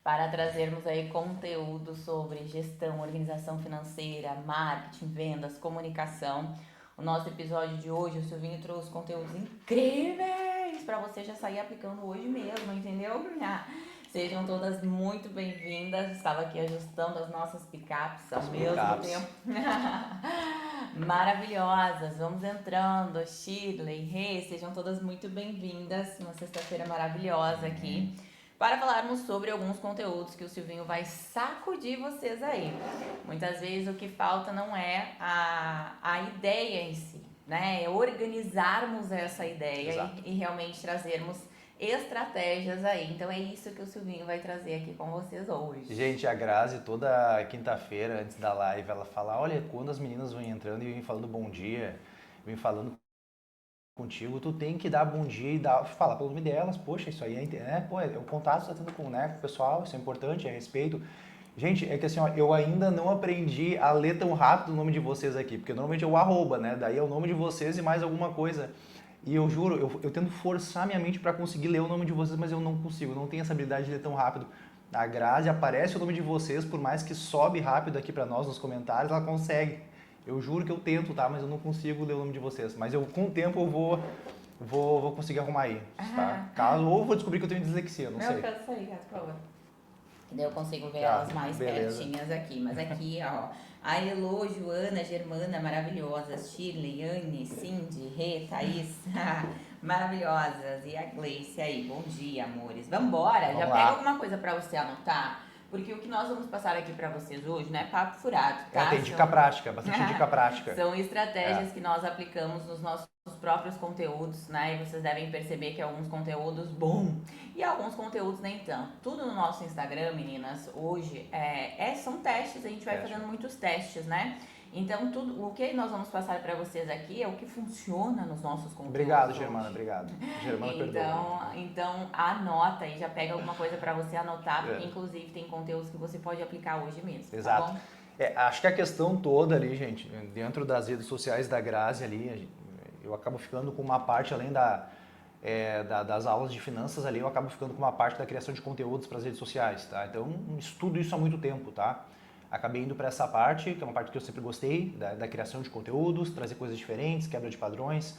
para trazermos aí conteúdo sobre gestão, organização financeira, marketing, vendas, comunicação. O nosso episódio de hoje, o Silvinho trouxe conteúdos incríveis para você já sair aplicando hoje mesmo, entendeu? Sejam todas muito bem-vindas. Estava aqui ajustando as nossas picapes ao mesmo tempo. Maravilhosas. Vamos entrando. Shirley, Rê, sejam todas muito bem-vindas. Uma sexta-feira maravilhosa aqui para falarmos sobre alguns conteúdos que o Silvinho vai sacudir vocês aí. Muitas vezes o que falta não é a ideia em si, né? É organizarmos essa ideia e realmente trazermos estratégias aí. Então é isso que o Silvinho vai trazer aqui com vocês hoje. Gente, a Grazi, toda quinta-feira, antes da live, ela fala, olha, quando as meninas vão entrando e vêm falando bom dia, vêm falando contigo, tu tem que dar bom dia e falar pelo nome delas, poxa, isso aí é o contato que você tá tendo com, né, com o pessoal, isso é importante, é respeito. Gente, é que assim, ó, eu ainda não aprendi a ler tão rápido o nome de vocês aqui, porque normalmente é o arroba, né, daí é o nome de vocês e mais alguma coisa. E eu juro, eu tento forçar minha mente para conseguir ler o nome de vocês, mas eu não consigo, não tenho essa habilidade de ler tão rápido. A Grazi aparece o nome de vocês, por mais que sobe rápido aqui para nós nos comentários, ela consegue. Eu juro que eu tento, tá? Mas eu não consigo ler o nome de vocês. Mas com o tempo eu vou conseguir arrumar aí, tá? Ou vou descobrir que eu tenho dislexia, não sei. Eu quero sair, por favor. Daí eu consigo ver Tá, elas mais beleza. pertinhas aqui. Mas aqui, ó. A Elo, Joana, Germana, maravilhosas. Shirley, Anne, Cindy, Rê, Thaís, maravilhosas. E a Gleice aí, bom dia, amores. Vambora, Vamos já lá. pega alguma coisa pra você anotar. Porque o que nós vamos passar aqui pra vocês hoje não é papo furado, tá? Tem dica prática, bastante dica prática. São estratégias que nós aplicamos nos nossos próprios conteúdos, né? E vocês devem perceber que alguns conteúdos bom e alguns conteúdos nem tanto. Tudo no nosso Instagram, meninas, hoje são testes, a gente vai fazendo muitos testes, né? Então, tudo o que nós vamos passar para vocês aqui é o que funciona nos nossos conteúdos. Obrigado, Germana, obrigado. Germana, então, anota aí, já pega alguma coisa para você anotar, porque inclusive tem conteúdos que você pode aplicar hoje mesmo. Exato. Tá bom? Acho que a questão toda ali, gente, dentro das redes sociais da Grazi ali, eu acabo ficando com uma parte além das aulas de finanças ali, eu acabo ficando com uma parte da criação de conteúdos para as redes sociais, tá? Então, estudo isso há muito tempo, tá? Acabei indo para essa parte, que é uma parte que eu sempre gostei, da criação de conteúdos, trazer coisas diferentes, quebra de padrões,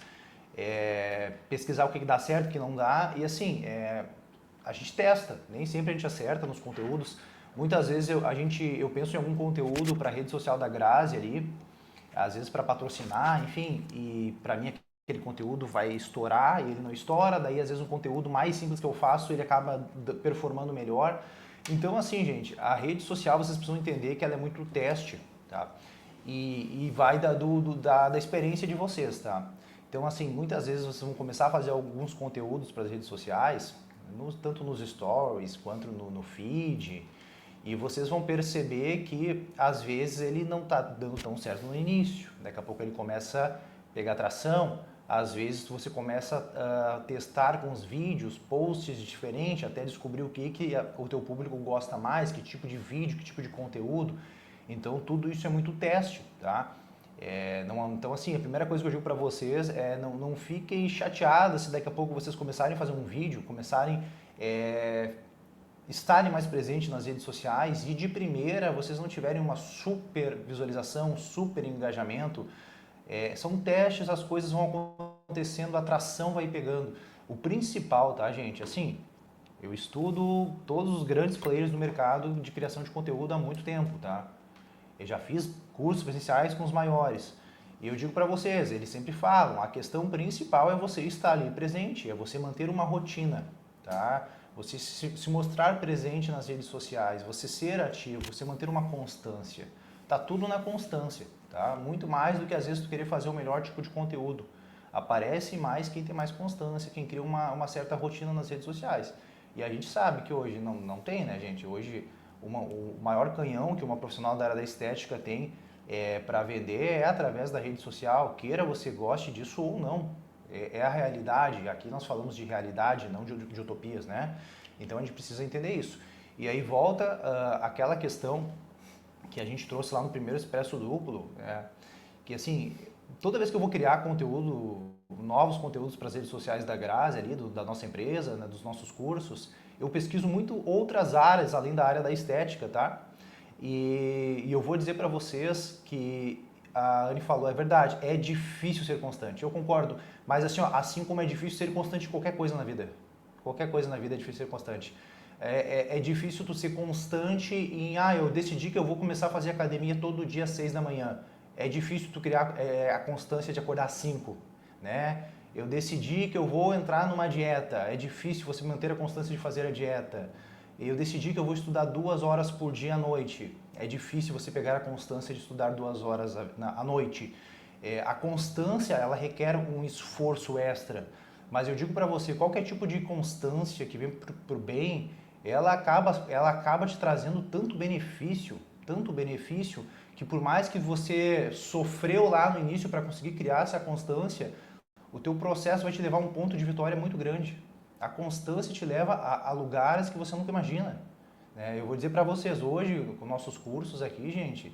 pesquisar o que dá certo, o que não dá, e assim, a gente testa, nem sempre a gente acerta nos conteúdos. Muitas vezes eu penso em algum conteúdo para a rede social da Grazi ali, às vezes para patrocinar, enfim, e para mim aquele conteúdo vai estourar e ele não estoura, daí às vezes um conteúdo mais simples que eu faço ele acaba performando melhor. Então assim, gente, a rede social vocês precisam entender que ela é muito teste, tá? E vai da experiência de vocês, tá? Então assim, muitas vezes vocês vão começar a fazer alguns conteúdos para as redes sociais, tanto nos stories quanto no feed, e vocês vão perceber que às vezes ele não está dando tão certo no início, daqui a pouco ele começa a pegar tração, às vezes você começa a testar com os vídeos, posts diferentes, até descobrir o que o teu público gosta mais, que tipo de vídeo, que tipo de conteúdo. Então tudo isso é muito teste, tá? Então assim, a primeira coisa que eu digo para vocês é não fiquem chateadas se daqui a pouco vocês começarem a fazer um vídeo, começarem estarem mais presentes nas redes sociais e de primeira vocês não tiverem uma super visualização, super engajamento. São testes, as coisas vão acontecendo, a atração vai pegando. O principal, tá, gente? Assim, eu estudo todos os grandes players do mercado de criação de conteúdo há muito tempo, tá? Eu já fiz cursos presenciais com os maiores. E eu digo para vocês, eles sempre falam, a questão principal é você estar ali presente, é você manter uma rotina, tá? Você se mostrar presente nas redes sociais, você ser ativo, você manter uma constância. Tá tudo na constância, tá? Muito mais do que às vezes tu querer fazer o melhor tipo de conteúdo. Aparece mais quem tem mais constância, quem cria uma certa rotina nas redes sociais. E a gente sabe que hoje não tem, né, gente? Hoje o maior canhão que uma profissional da área da estética tem para vender é através da rede social, queira você goste disso ou não. É a realidade, aqui nós falamos de realidade, não de utopias, né? Então a gente precisa entender isso. E aí volta aquela questão que a gente trouxe lá no primeiro Expresso Duplo, que assim, toda vez que eu vou criar conteúdo, novos conteúdos para as redes sociais da Grazi ali, da nossa empresa, né, dos nossos cursos, eu pesquiso muito outras áreas, além da área da estética, tá? E eu vou dizer para vocês que a Anne falou, é verdade, é difícil ser constante. Eu concordo, mas assim, ó, assim como é difícil ser constante em qualquer coisa na vida. Qualquer coisa na vida é difícil ser constante. É difícil tu ser constante em, eu decidi que eu vou começar a fazer academia todo dia às 6 da manhã. É difícil tu criar a constância de acordar às 5, né? Eu decidi que eu vou entrar numa dieta. É difícil você manter a constância de fazer a dieta. Eu decidi que eu vou estudar 2 horas por dia à noite. É difícil você pegar a constância de estudar 2 horas à noite. A constância, ela requer um esforço extra. Mas eu digo para você, qualquer tipo de constância que vem pro bem, ela acaba te trazendo tanto benefício, que por mais que você sofreu lá no início para conseguir criar essa constância, o teu processo vai te levar a um ponto de vitória muito grande. A constância te leva a lugares que você nunca imagina. Eu vou dizer para vocês, hoje, com nossos cursos aqui, gente,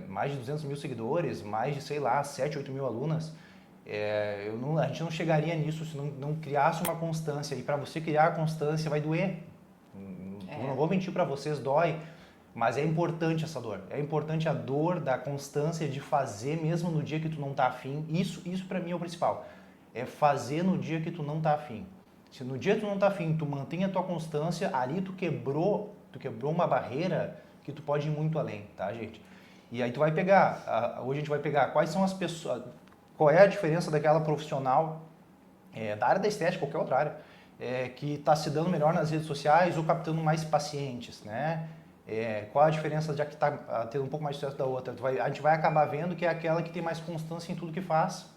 mais de 200 mil seguidores, mais de, 7, 8 mil alunas, a gente não chegaria nisso se não criasse uma constância. E para você criar a constância vai doer. Eu não vou mentir para vocês, dói, mas é importante essa dor. É importante a dor da constância de fazer mesmo no dia que tu não tá afim. Isso para mim é o principal. É fazer no dia que tu não tá afim. Se no dia que tu não tá afim, tu mantém a tua constância, ali tu quebrou uma barreira que tu pode ir muito além, tá, gente? E aí tu vai pegar, hoje a gente vai pegar quais são as pessoas, qual é a diferença daquela profissional da área da estética, qualquer outra área, que está se dando melhor nas redes sociais ou captando mais pacientes, né? Qual a diferença de que está tendo um pouco mais de sucesso da outra? A gente vai acabar vendo que é aquela que tem mais constância em tudo que faz.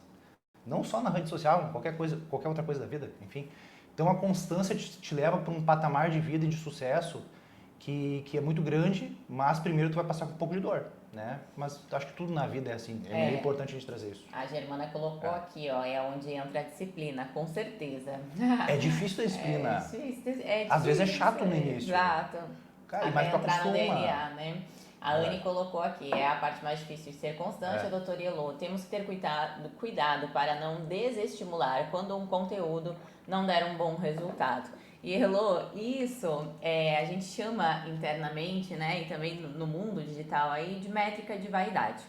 Não só na rede social, qualquer outra coisa da vida, enfim. Então a constância te leva para um patamar de vida e de sucesso que é muito grande, mas primeiro tu vai passar com um pouco de dor, né? Mas acho que tudo na vida é assim, é importante a gente trazer isso. A Germana colocou aqui, ó, é onde entra a disciplina, com certeza. É difícil a disciplina. É difícil. Às vezes é chato no início. Exato. Cara, mas tu entrar no acostuma. DNA, né? A Anne colocou aqui, é a parte mais difícil de ser constante, a doutora Elô. Temos que ter cuidado para não desestimular quando um conteúdo não der um bom resultado. E Elô, isso a gente chama internamente, né, e também no mundo digital aí, de métrica de vaidade.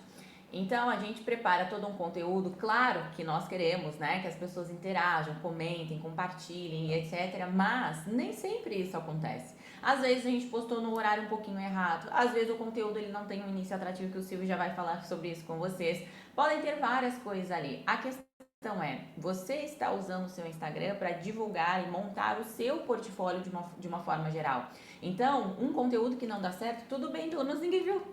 Então a gente prepara todo um conteúdo, claro que nós queremos, né, que as pessoas interajam, comentem, compartilhem, etc. Mas nem sempre isso acontece. Às vezes a gente postou no horário um pouquinho errado, às vezes o conteúdo ele não tem um início atrativo, que o Silvio já vai falar sobre isso com vocês. Podem ter várias coisas ali. A questão você está usando o seu Instagram para divulgar e montar o seu portfólio de uma forma geral. Então, um conteúdo que não dá certo, tudo bem, pelo menos ninguém viu.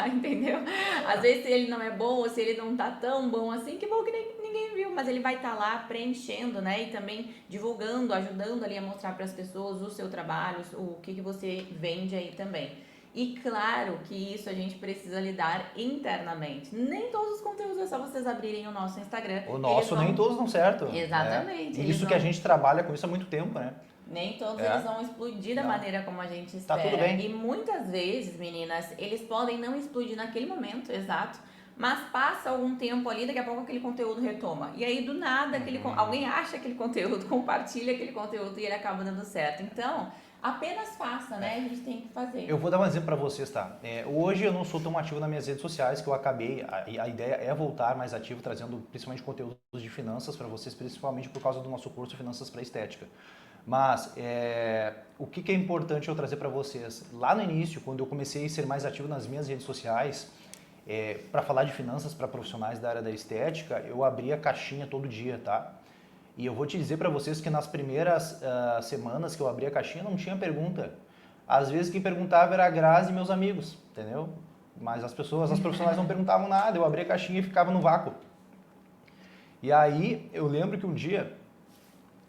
Entendeu? Às vezes, se ele não é bom ou se ele não tá tão bom assim, que bom que ninguém viu. Mas ele vai estar lá preenchendo, né? E também divulgando, ajudando ali a mostrar para as pessoas o seu trabalho, o que você vende aí também. E claro que isso a gente precisa lidar internamente. Nem todos os conteúdos é só vocês abrirem o nosso Instagram. O nosso nem todos dão certo. Exatamente. E isso que a gente trabalha com isso há muito tempo, né? Nem todos eles vão explodir da maneira como a gente espera. Tá tudo bem. E muitas vezes, meninas, eles podem não explodir naquele momento, exato. Mas passa algum tempo ali, daqui a pouco aquele conteúdo retoma. E aí, do nada, alguém acha aquele conteúdo, compartilha aquele conteúdo e ele acaba dando certo. Então, apenas faça, né? A gente tem que fazer. Eu vou dar um exemplo para vocês, tá? Hoje eu não sou tão ativo nas minhas redes sociais, que eu acabei, a ideia é voltar mais ativo, trazendo principalmente conteúdos de finanças para vocês, principalmente por causa do nosso curso Finanças para Estética. Mas o que é importante eu trazer para vocês? Lá no início, quando eu comecei a ser mais ativo nas minhas redes sociais, para falar de finanças para profissionais da área da estética, eu abria caixinha todo dia, tá? E eu vou te dizer para vocês que nas primeiras semanas que eu abri a caixinha não tinha pergunta. Às vezes quem perguntava era a Grazi e meus amigos, entendeu? Mas as profissionais não perguntavam nada, eu abria a caixinha e ficava no vácuo. E aí eu lembro que um dia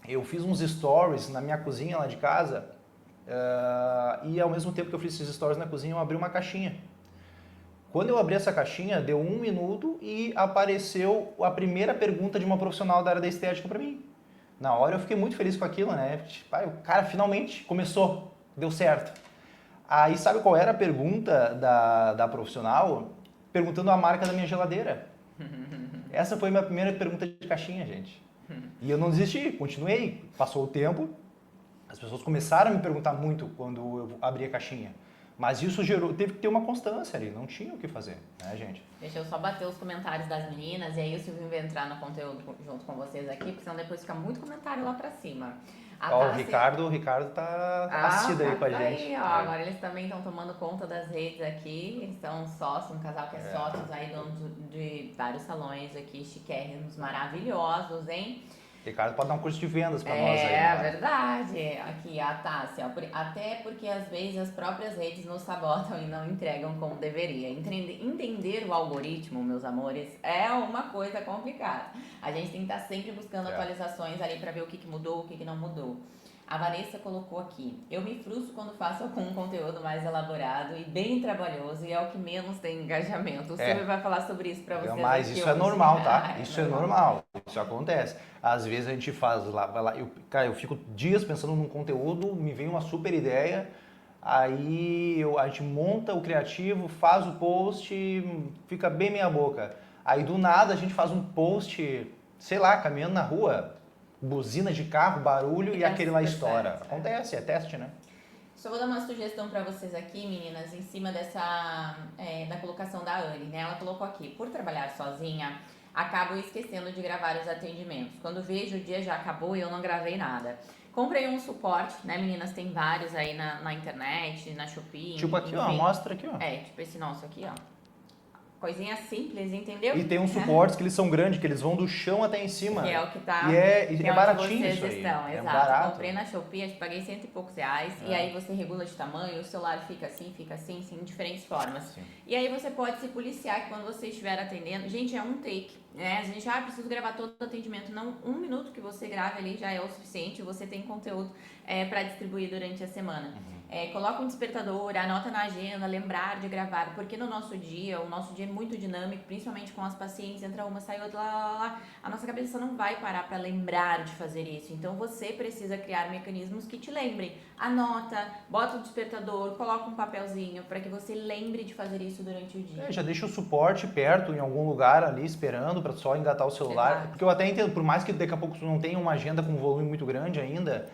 eu fiz uns stories na minha cozinha lá de casa e ao mesmo tempo que eu fiz esses stories na cozinha eu abri uma caixinha. Quando eu abri essa caixinha, deu 1 minuto e apareceu a primeira pergunta de uma profissional da área da estética para mim. Na hora eu fiquei muito feliz com aquilo, né? Tipo, o cara finalmente começou, deu certo. Aí sabe qual era a pergunta da profissional? Perguntando a marca da minha geladeira. Essa foi a minha primeira pergunta de caixinha, gente. E eu não desisti, continuei. Passou o tempo, As pessoas começaram a me perguntar muito quando eu abri a caixinha. Mas isso teve que ter uma constância ali, não tinha o que fazer, né, gente? Deixa eu só bater os comentários das meninas e aí o Silvinho vai entrar no conteúdo junto com vocês aqui, porque senão depois fica muito comentário lá pra cima. Ó, o Ricardo tá assíduo aí com a gente. Aí, ó, agora eles também estão tomando conta das redes aqui, eles são sócios, um casal que é sócios aí, donos de vários salões aqui, chiquérrimos, maravilhosos, hein? Ricardo pode dar um curso de vendas para nós aí. É verdade. Aqui, a Tássia. Até porque às vezes as próprias redes nos sabotam e não entregam como deveria. Entender o algoritmo, meus amores, é uma coisa complicada. A gente tem que estar sempre buscando atualizações ali para ver o que mudou, o que não mudou. A Vanessa colocou aqui: eu me frustro quando faço algum conteúdo mais elaborado e bem trabalhoso e é o que menos tem engajamento. O Silvio vai falar sobre isso pra vocês. Mas isso é normal, tá? Isso é normal. Isso acontece. Às vezes a gente faz lá, vai lá, eu fico dias pensando num conteúdo, me vem uma super ideia, aí a gente monta o criativo, faz o post, fica bem meia boca. Aí do nada a gente faz um post, sei lá, caminhando na rua, buzina de carro, barulho e aquele lá estoura. Acontece, é teste, né? Só vou dar uma sugestão para vocês aqui, meninas, em cima dessa da colocação da Anne, né? Ela colocou aqui: por trabalhar sozinha, acabo esquecendo de gravar os atendimentos. Quando vejo, o dia já acabou e eu não gravei nada. Comprei um suporte, né, meninas? Tem vários aí na internet, na Shopee. Tipo aqui, ó, mostra aqui, ó. Tipo esse nosso aqui, ó. Coisinha simples, entendeu? E tem uns suportes que eles são grandes, que eles vão do chão até em cima. Que é o que tá. E é baratinho isso aí. Estão, é exato. barato. Comprei na Shopee, acho que paguei R$100 e poucos. E aí você regula de tamanho, o celular fica assim, em diferentes formas. Sim. E aí você pode se policiar que quando você estiver atendendo, gente, é um take, né? A gente preciso gravar todo o atendimento. Não, 1 minuto que você grave ali já é o suficiente. Você tem conteúdo para distribuir durante a semana. Coloca um despertador, anota na agenda, lembrar de gravar, porque no nosso dia, o nosso dia é muito dinâmico, principalmente com as pacientes, entra uma, sai outra, lá. A nossa cabeça não vai parar para lembrar de fazer isso. Então você precisa criar mecanismos que te lembrem. Anota, bota o despertador, coloca um papelzinho para que você lembre de fazer isso durante o dia. Já deixa o suporte perto, em algum lugar ali, esperando para só engatar o celular. Exato. Porque eu até entendo, por mais que daqui a pouco tu não tenha uma agenda com um volume muito grande ainda,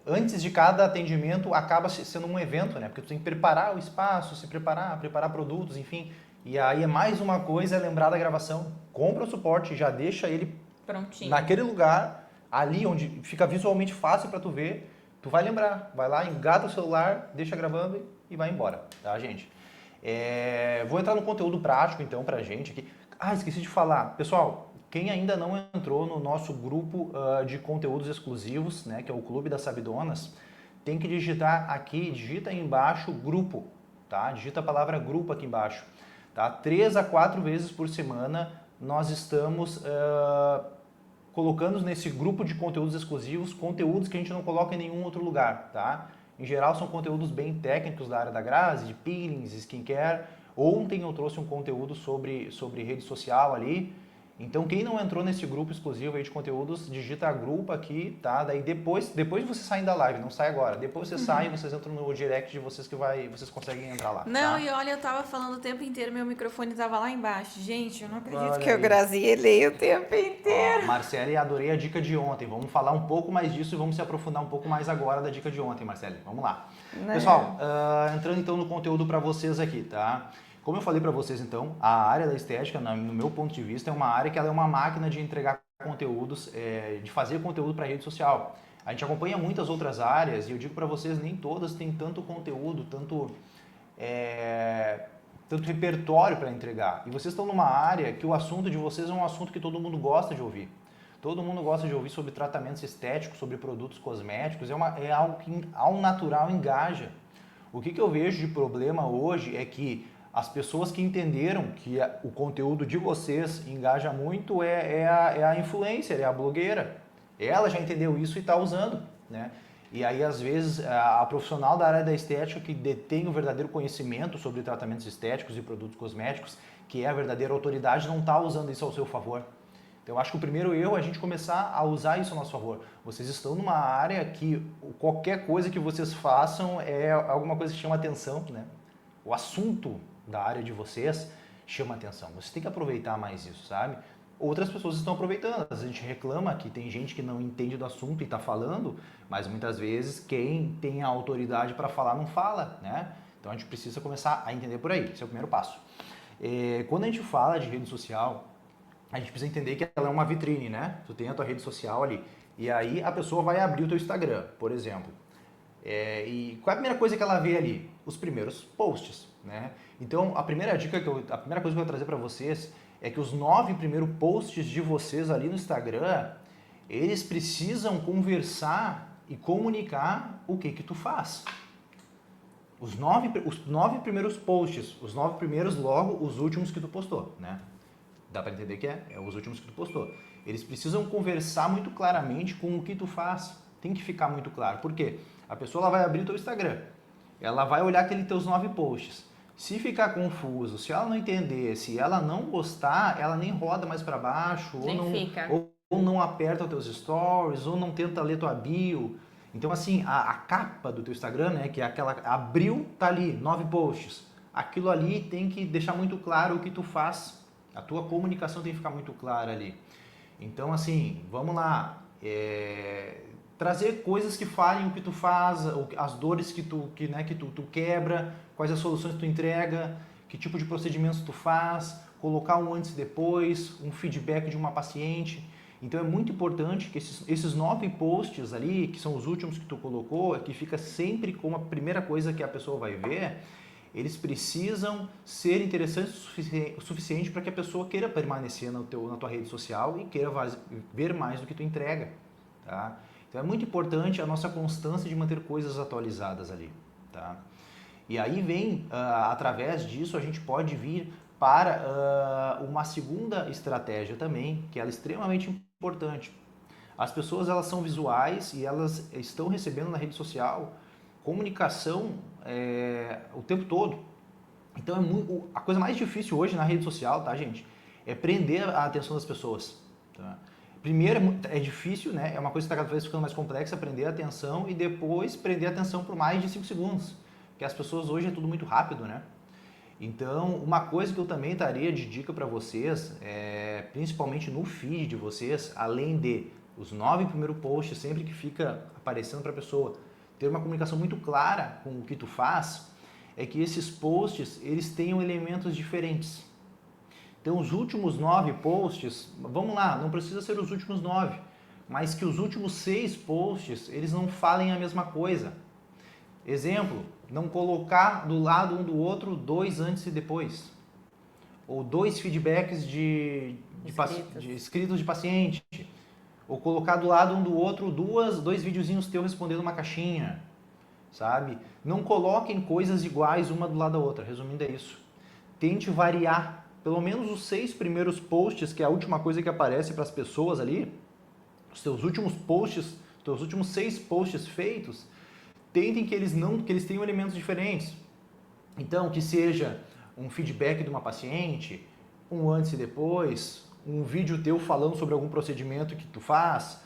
antes de cada atendimento acaba sendo um evento, né? Porque tu tem que preparar o espaço, preparar produtos, enfim. E aí é mais uma coisa, lembrar da gravação. Compra o suporte, já deixa ele prontinho naquele lugar, ali onde fica visualmente fácil para tu ver. Tu vai lembrar, vai lá, engata o celular, deixa gravando e vai embora, tá, gente? Vou entrar no conteúdo prático, então, pra gente aqui. Esqueci de falar. Pessoal, quem ainda não entrou no nosso grupo de conteúdos exclusivos, né, que é o Clube das Sabidonas, tem que digitar aqui, digita aí embaixo grupo, tá? Digita a palavra grupo aqui embaixo, tá? 3 a 4 vezes por semana nós estamos colocando nesse grupo de conteúdos exclusivos, conteúdos que a gente não coloca em nenhum outro lugar, tá? Em geral são conteúdos bem técnicos da área da Grazi, de peelings, skincare. Ontem eu trouxe um conteúdo sobre rede social ali. Então quem não entrou nesse grupo exclusivo aí de conteúdos, digita grupo aqui, tá? Daí depois vocês saem da live, não sai agora. Depois vocês saem, vocês entram no direct de vocês que vocês conseguem entrar lá. Não, tá? E olha, eu tava falando o tempo inteiro, meu microfone tava lá embaixo. Gente, eu não acredito Olha que eu aí. grazielei o tempo inteiro. Marcele, adorei a dica de ontem. Vamos falar um pouco mais disso e vamos se aprofundar um pouco mais agora da dica de ontem, Marcele. Vamos lá. Pessoal, entrando então no conteúdo para vocês aqui, tá? Como eu falei para vocês, então, a área da estética, no meu ponto de vista, é uma área que ela é uma máquina de entregar conteúdos, de fazer conteúdo para rede social. A gente acompanha muitas outras áreas e eu digo para vocês, nem todas têm tanto conteúdo, tanto repertório para entregar. E vocês estão numa área que o assunto de vocês é um assunto que todo mundo gosta de ouvir. Todo mundo gosta de ouvir sobre tratamentos estéticos, sobre produtos cosméticos, é algo que ao natural engaja. O que eu vejo de problema hoje é que as pessoas que entenderam que o conteúdo de vocês engaja muito é a influencer, é a blogueira. Ela já entendeu isso e está usando, né? E aí, às vezes, a profissional da área da estética que detém o verdadeiro conhecimento sobre tratamentos estéticos e produtos cosméticos, que é a verdadeira autoridade, não está usando isso ao seu favor. Então, eu acho que o primeiro erro é a gente começar a usar isso a nosso favor. Vocês estão numa área que qualquer coisa que vocês façam é alguma coisa que chama atenção, né? O assunto da área de vocês chama atenção. Você tem que aproveitar mais isso, sabe? outras pessoas estão aproveitando. Às vezes a gente reclama que tem gente que não entende do assunto e está falando, mas muitas vezes quem tem a autoridade para falar não fala, né? Então a gente precisa começar a entender por aí. Esse é o primeiro passo. Quando a gente fala de rede social, a gente precisa entender que ela é uma vitrine, né? Tu tem a tua rede social ali. E aí a pessoa vai abrir o teu Instagram, por exemplo. E qual é a primeira coisa que ela vê ali? Os primeiros posts, né? Então a primeira coisa que eu vou trazer para vocês é que os 9 primeiros posts de vocês ali no Instagram, eles precisam conversar e comunicar o que tu faz. Os nove primeiros posts, os 9 primeiros, logo os últimos que tu postou, né? Dá para entender que é os últimos que tu postou. Eles precisam conversar muito claramente com o que tu faz. Tem que ficar muito claro. Por quê? A pessoa ela vai abrir o teu Instagram. Ela vai olhar aqueles teus 9 posts. Se ficar confuso, se ela não entender, se ela não gostar, ela nem roda mais para baixo, ou não aperta os teus stories, ou não tenta ler tua bio. Então, assim, a capa do teu Instagram, né, que é aquela, abriu, tá ali, 9 posts. Aquilo ali tem que deixar muito claro o que tu faz. A tua comunicação tem que ficar muito clara ali. Então, assim, vamos lá. Trazer coisas que falem o que tu faz, as dores que tu quebra, quais as soluções que tu entrega, que tipo de procedimentos tu faz, colocar um antes e depois, um feedback de uma paciente. Então é muito importante que esses 9 posts ali, que são os últimos que tu colocou, que fica sempre como a primeira coisa que a pessoa vai ver, eles precisam ser interessantes o suficiente para que a pessoa queira permanecer na tua rede social e queira ver mais do que tu entrega, tá? Então é muito importante a nossa constância de manter coisas atualizadas ali, tá? E aí vem, através disso, a gente pode vir para uma segunda estratégia também, que ela é extremamente importante. As pessoas elas são visuais e elas estão recebendo na rede social comunicação o tempo todo. Então a coisa mais difícil hoje na rede social, tá, gente? É prender a atenção das pessoas, tá? Primeiro é difícil, né? É uma coisa que está cada vez ficando mais complexa, prender a atenção e depois prender a atenção por mais de 5 segundos. Porque as pessoas hoje é tudo muito rápido, né? Então, uma coisa que eu também daria de dica para vocês, principalmente no feed de vocês, além de os 9 primeiros posts, sempre que fica aparecendo para a pessoa, ter uma comunicação muito clara com o que tu faz, é que esses posts, eles tenham elementos diferentes. Então, os últimos 9 posts, vamos lá, não precisa ser os últimos 9, mas que os últimos 6 posts, eles não falem a mesma coisa. Exemplo, não colocar do lado um do outro 2 antes e depois. Ou 2 feedbacks de escritos de paciente. Ou colocar do lado um do outro 2 videozinhos teus respondendo uma caixinha. Sabe? Não coloquem coisas iguais uma do lado da outra. Resumindo, é isso. Tente variar. Pelo menos os 6 primeiros posts, que é a última coisa que aparece para as pessoas ali, os teus últimos posts, os teus últimos 6 posts feitos, tentem que eles tenham elementos diferentes. Então, que seja um feedback de uma paciente, um antes e depois, um vídeo teu falando sobre algum procedimento que tu faz,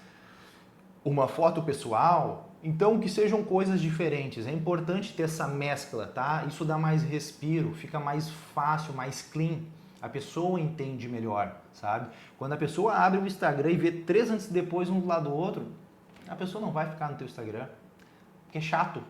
uma foto pessoal. Então, que sejam coisas diferentes. É importante ter essa mescla, tá? Isso dá mais respiro, fica mais fácil, mais clean. A pessoa entende melhor, sabe? Quando a pessoa abre o Instagram e vê 3 antes e depois um do lado do outro, a pessoa não vai ficar no teu Instagram. Porque é chato.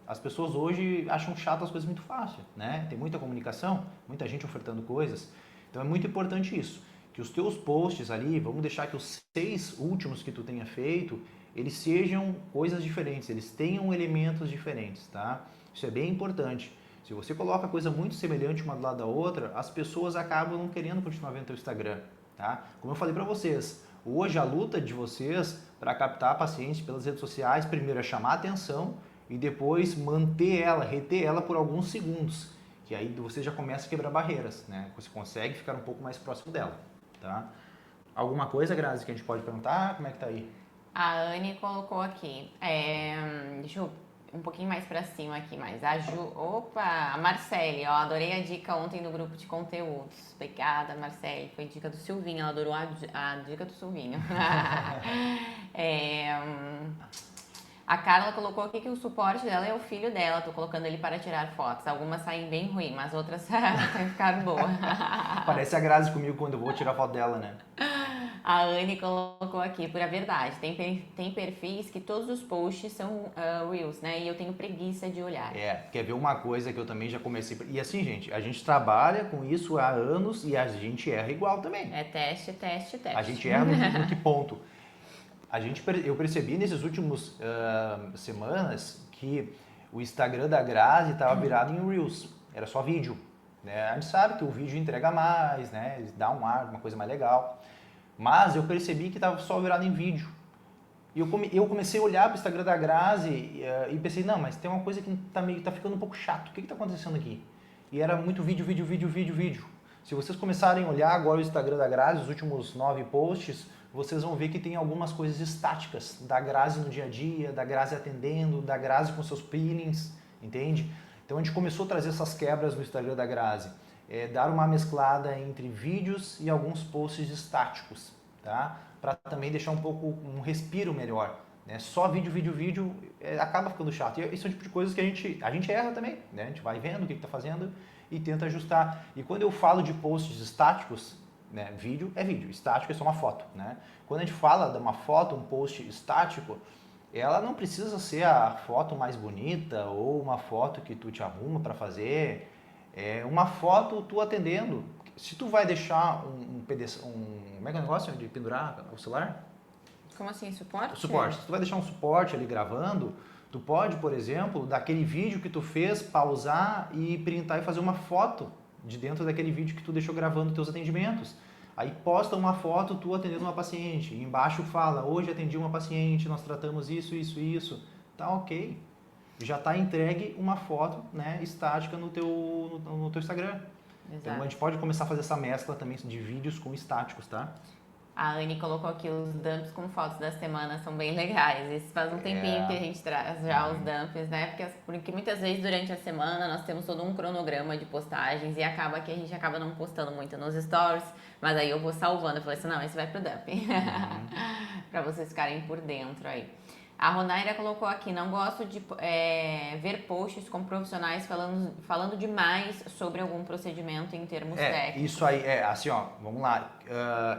As pessoas hoje acham chato as coisas muito fácil, né? Tem muita comunicação, muita gente ofertando coisas. Então é muito importante isso, que os teus posts ali, vamos deixar que os 6 últimos que tu tenha feito, eles sejam coisas diferentes, eles tenham elementos diferentes, tá? Isso é bem importante. Se você coloca coisa muito semelhante uma do lado da outra, as pessoas acabam não querendo continuar vendo teu Instagram, tá? Como eu falei para vocês, hoje a luta de vocês para captar pacientes pelas redes sociais, primeiro é chamar a atenção e depois manter ela, reter ela por alguns segundos, que aí você já começa a quebrar barreiras, né? Você consegue ficar um pouco mais próximo dela, tá? Alguma coisa, Grazi, que a gente pode perguntar? Como é que tá aí? A Anne colocou aqui, deixa eu um pouquinho mais pra cima aqui, mas a Marcele, ó, adorei a dica ontem no grupo de conteúdos. Obrigada, Marcele, foi dica do Silvinho, ela adorou a dica do Silvinho. A Carla colocou aqui que o suporte dela é o filho dela. Tô colocando ele para tirar fotos. Algumas saem bem ruim, mas outras ficaram boas. Parece a Grazi comigo quando eu vou tirar foto dela, né? A Anne colocou aqui, pura verdade. Tem perfis que todos os posts são Reels, né? E eu tenho preguiça de olhar. Quer ver uma coisa que eu também já comecei... E assim, gente, a gente trabalha com isso há anos e a gente erra igual também. É teste, teste, teste. A gente erra no que ponto? Eu percebi nesses últimos semanas que o Instagram da Grazi estava virado em Reels. Era só vídeo. Né? A gente sabe que o vídeo entrega mais, né? Ele dá um ar, uma coisa mais legal. Mas eu percebi que estava só virado em vídeo. E eu comecei a olhar para o Instagram da Grazi e pensei, não, mas tem uma coisa que tá ficando um pouco chato. O que está acontecendo aqui? E era muito vídeo, vídeo, vídeo, vídeo, vídeo. Se vocês começarem a olhar agora o Instagram da Grazi, os últimos 9 posts, vocês vão ver que tem algumas coisas estáticas da Grazi no dia a dia, da Grazi atendendo, da Grazi com seus peelings, entende? Então a gente começou a trazer essas quebras no Instagram da Grazi. Dar uma mesclada entre vídeos e alguns posts estáticos, tá? Para também deixar um respiro melhor. Né? Só vídeo, vídeo, vídeo acaba ficando chato. E isso é o tipo de coisas que a gente erra também. Né? A gente vai vendo o que está fazendo e tenta ajustar. E quando eu falo de posts estáticos, né? Vídeo é vídeo, estático é só uma foto. Né? Quando a gente fala de uma foto, um post estático, ela não precisa ser a foto mais bonita ou uma foto que tu te arruma para fazer. Uma foto tu atendendo. Se tu vai deixar como é que é o negócio de pendurar o celular? Como assim, suporte? O suporte. Se tu vai deixar um suporte ali gravando, tu pode, por exemplo, daquele vídeo que tu fez, pausar e printar e fazer uma foto de dentro daquele vídeo que tu deixou gravando teus atendimentos. Aí posta uma foto tu atendendo uma paciente. E embaixo fala, hoje atendi uma paciente, nós tratamos isso, isso e isso. Tá ok. Já está entregue uma foto, né, estática no teu Instagram. Exato. Então a gente pode começar a fazer essa mescla também de vídeos com estáticos, tá? A Anne colocou aqui os dumps com fotos da semana, são bem legais. Isso faz um tempinho que a gente traz já os dumps, né? Porque muitas vezes durante a semana nós temos todo um cronograma de postagens e acaba que a gente acaba não postando muito nos stories, mas aí eu vou salvando. Eu falei assim, não, esse vai pro dump. Pra vocês ficarem por dentro aí. A Ronaira colocou aqui, não gosto de ver posts com profissionais falando demais sobre algum procedimento em termos técnicos. Isso aí, assim, ó, vamos lá,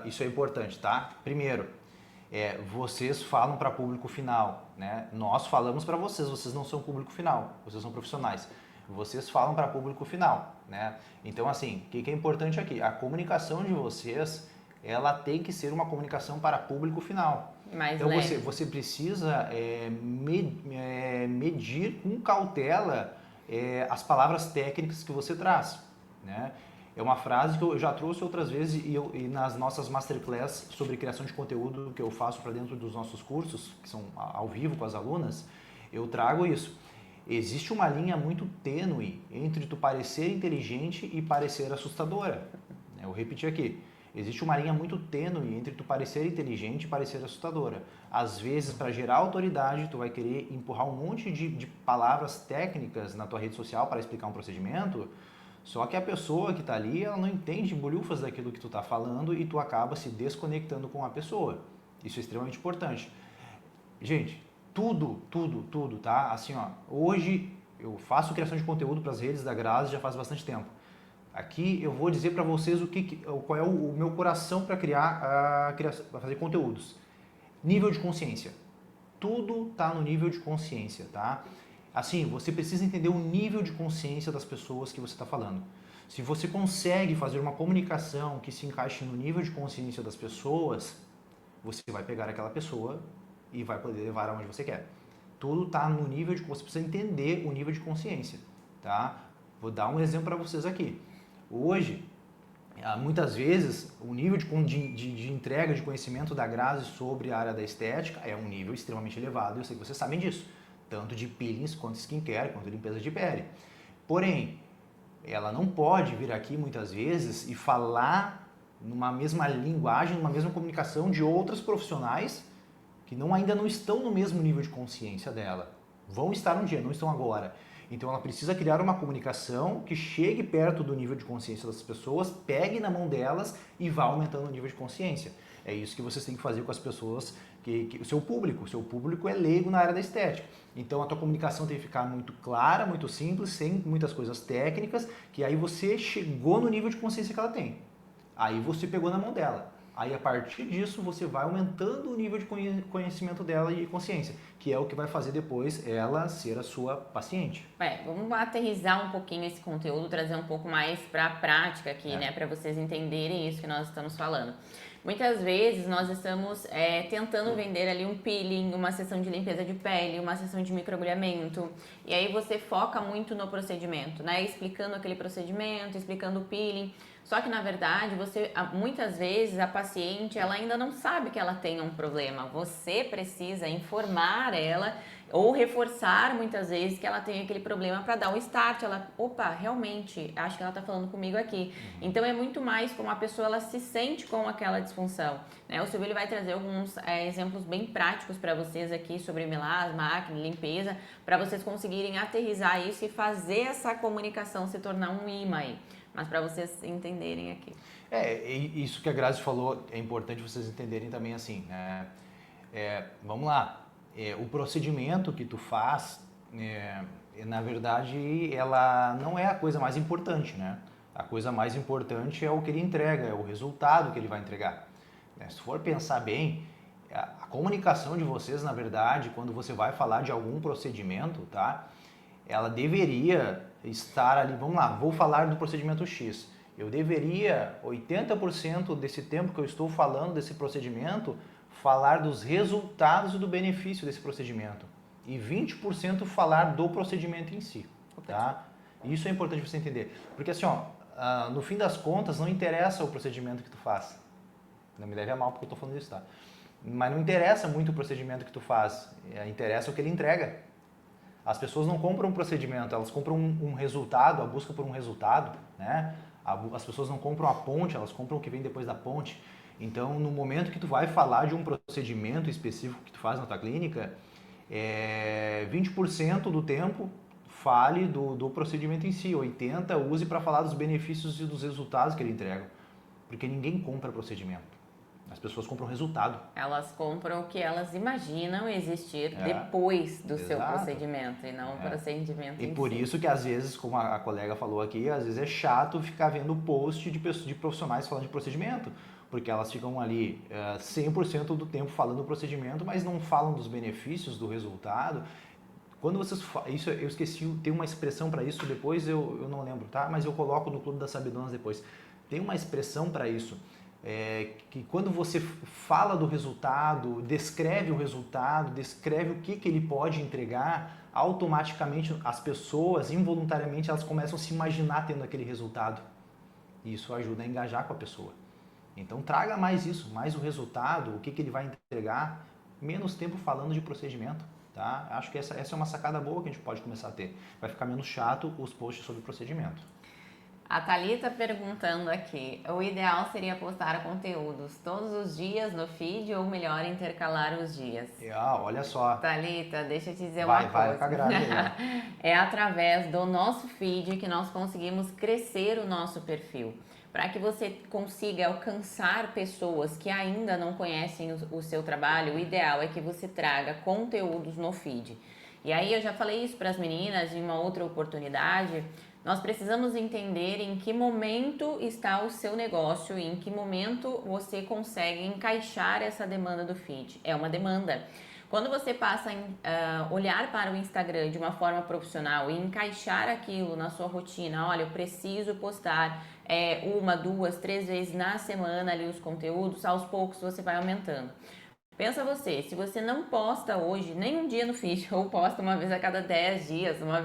isso é importante, tá? Primeiro, vocês falam para público final, né? Nós falamos para vocês não são público final, vocês são profissionais. Vocês falam para público final, né? Então, assim, o que é importante aqui? A comunicação de vocês, ela tem que ser uma comunicação para público final. Então você precisa medir com cautela as palavras técnicas que você traz. Né? É uma frase que eu já trouxe outras vezes e nas nossas masterclass sobre criação de conteúdo que eu faço para dentro dos nossos cursos, que são ao vivo com as alunas, eu trago isso. Existe uma linha muito tênue entre tu parecer inteligente e parecer assustadora. Eu repeti aqui. Existe uma linha muito tênue entre tu parecer inteligente e parecer assustadora. Às vezes, para gerar autoridade, tu vai querer empurrar um monte de palavras técnicas na tua rede social para explicar um procedimento, só que a pessoa que está ali, ela não entende bolhufas daquilo que tu está falando e tu acaba se desconectando com a pessoa. Isso é extremamente importante. Gente, tudo, tá? Assim, ó, hoje eu faço criação de conteúdo para as redes da Grazi já faz bastante tempo. Aqui eu vou dizer para vocês qual é o meu coração para para fazer conteúdos. Nível de consciência. Tudo está no nível de consciência, tá? Assim, você precisa entender o nível de consciência das pessoas que você está falando. Se você consegue fazer uma comunicação que se encaixe no nível de consciência das pessoas, você vai pegar aquela pessoa e vai poder levar aonde você quer. Tudo está no nível de... Você precisa entender o nível de consciência, tá? Vou dar um exemplo para vocês aqui. Hoje, muitas vezes, o nível de entrega de conhecimento da Grazi sobre a área da estética é um nível extremamente elevado, eu sei que vocês sabem disso, tanto de peelings, quanto skincare, quanto limpeza de pele. Porém, ela não pode vir aqui muitas vezes e falar numa mesma linguagem, numa mesma comunicação de outros profissionais que ainda não estão no mesmo nível de consciência dela. Vão estar um dia, não estão agora. Então ela precisa criar uma comunicação que chegue perto do nível de consciência das pessoas, pegue na mão delas e vá aumentando o nível de consciência. É isso que vocês têm que fazer com as pessoas o seu público é leigo na área da estética. Então a tua comunicação tem que ficar muito clara, muito simples, sem muitas coisas técnicas, que aí você chegou no nível de consciência que ela tem. Aí você pegou na mão dela. Aí a partir disso você vai aumentando o nível de conhecimento dela e consciência, que é o que vai fazer depois ela ser a sua paciente. Vamos aterrizar um pouquinho esse conteúdo, trazer um pouco mais para a prática aqui, né, para vocês entenderem isso que nós estamos falando. Muitas vezes nós estamos tentando vender ali um peeling, uma sessão de limpeza de pele, uma sessão de microagulhamento, e aí você foca muito no procedimento, né, explicando aquele procedimento, explicando o peeling. Só que na verdade, muitas vezes a paciente ela ainda não sabe que ela tem um problema. Você precisa informar ela ou reforçar muitas vezes que ela tem aquele problema para dar um start. Ela, opa, realmente, acho que ela está falando comigo aqui. Então é muito mais como a pessoa ela se sente com aquela disfunção, né? O Silvio ele vai trazer alguns exemplos bem práticos para vocês aqui sobre melasma, acne, limpeza, para vocês conseguirem aterrizar isso e fazer essa comunicação se tornar um imã aí. Mas para vocês entenderem aqui. Isso que a Grazi falou é importante vocês entenderem também assim, né? Vamos lá, o procedimento que tu faz, na verdade, ela não é a coisa mais importante, né? A coisa mais importante é o que ele entrega, é o resultado que ele vai entregar. Se for pensar bem, a comunicação de vocês, na verdade, quando você vai falar de algum procedimento, tá? Ela deveria estar ali, vamos lá, vou falar do procedimento X. Eu deveria, 80% desse tempo que eu estou falando desse procedimento, falar dos resultados e do benefício desse procedimento. E 20% falar do procedimento em si, tá? Isso é importante você entender. Porque assim, no fim das contas, não interessa o procedimento que tu faz. Não me leve a mal porque eu estou falando isso, tá? Mas não interessa muito o procedimento que tu faz, interessa o que ele entrega. As pessoas não compram um procedimento, elas compram um resultado, a busca por um resultado, né? As pessoas não compram a ponte, elas compram o que vem depois da ponte. Então, no momento que tu vai falar de um procedimento específico que tu faz na tua clínica, 20% do tempo fale do procedimento em si, 80% use para falar dos benefícios e dos resultados que ele entrega. Porque ninguém compra procedimento. As pessoas compram resultado. Elas compram o que elas imaginam existir depois do seu procedimento e não o procedimento em si. E por isso que às vezes, como a colega falou aqui, às vezes é chato ficar vendo post de profissionais falando de procedimento, porque elas ficam ali 100% do tempo falando do procedimento, mas não falam dos benefícios, do resultado. Quando vocês isso eu esqueci, tem uma expressão para isso, depois eu não lembro, tá? Mas eu coloco no Clube das Sabidonas depois. Tem uma expressão para isso. Que quando você fala do resultado, descreve o resultado, descreve o que ele pode entregar, automaticamente as pessoas, involuntariamente, elas começam a se imaginar tendo aquele resultado. E isso ajuda a engajar com a pessoa. Então traga mais isso, mais o resultado, o que ele vai entregar, menos tempo falando de procedimento. Tá? Acho que essa é uma sacada boa que a gente pode começar a ter. Vai ficar menos chato os posts sobre procedimento. A Thalita perguntando aqui, o ideal seria postar conteúdos todos os dias no feed ou melhor intercalar os dias? Olha só. Thalita, deixa eu te dizer uma coisa. Vai com a grade aí. É através do nosso feed que nós conseguimos crescer o nosso perfil. Para que você consiga alcançar pessoas que ainda não conhecem o seu trabalho, o ideal é que você traga conteúdos no feed. E aí eu já falei isso para as meninas em uma outra oportunidade. Nós precisamos entender em que momento está o seu negócio e em que momento você consegue encaixar essa demanda do feed. É uma demanda. Quando você passa a olhar para o Instagram de uma forma profissional e encaixar aquilo na sua rotina, olha, eu preciso postar 1, 2, 3 vezes na semana ali os conteúdos, aos poucos você vai aumentando. Pensa você, se você não posta hoje nem um dia no feed, ou posta uma vez a cada 10 dias, uma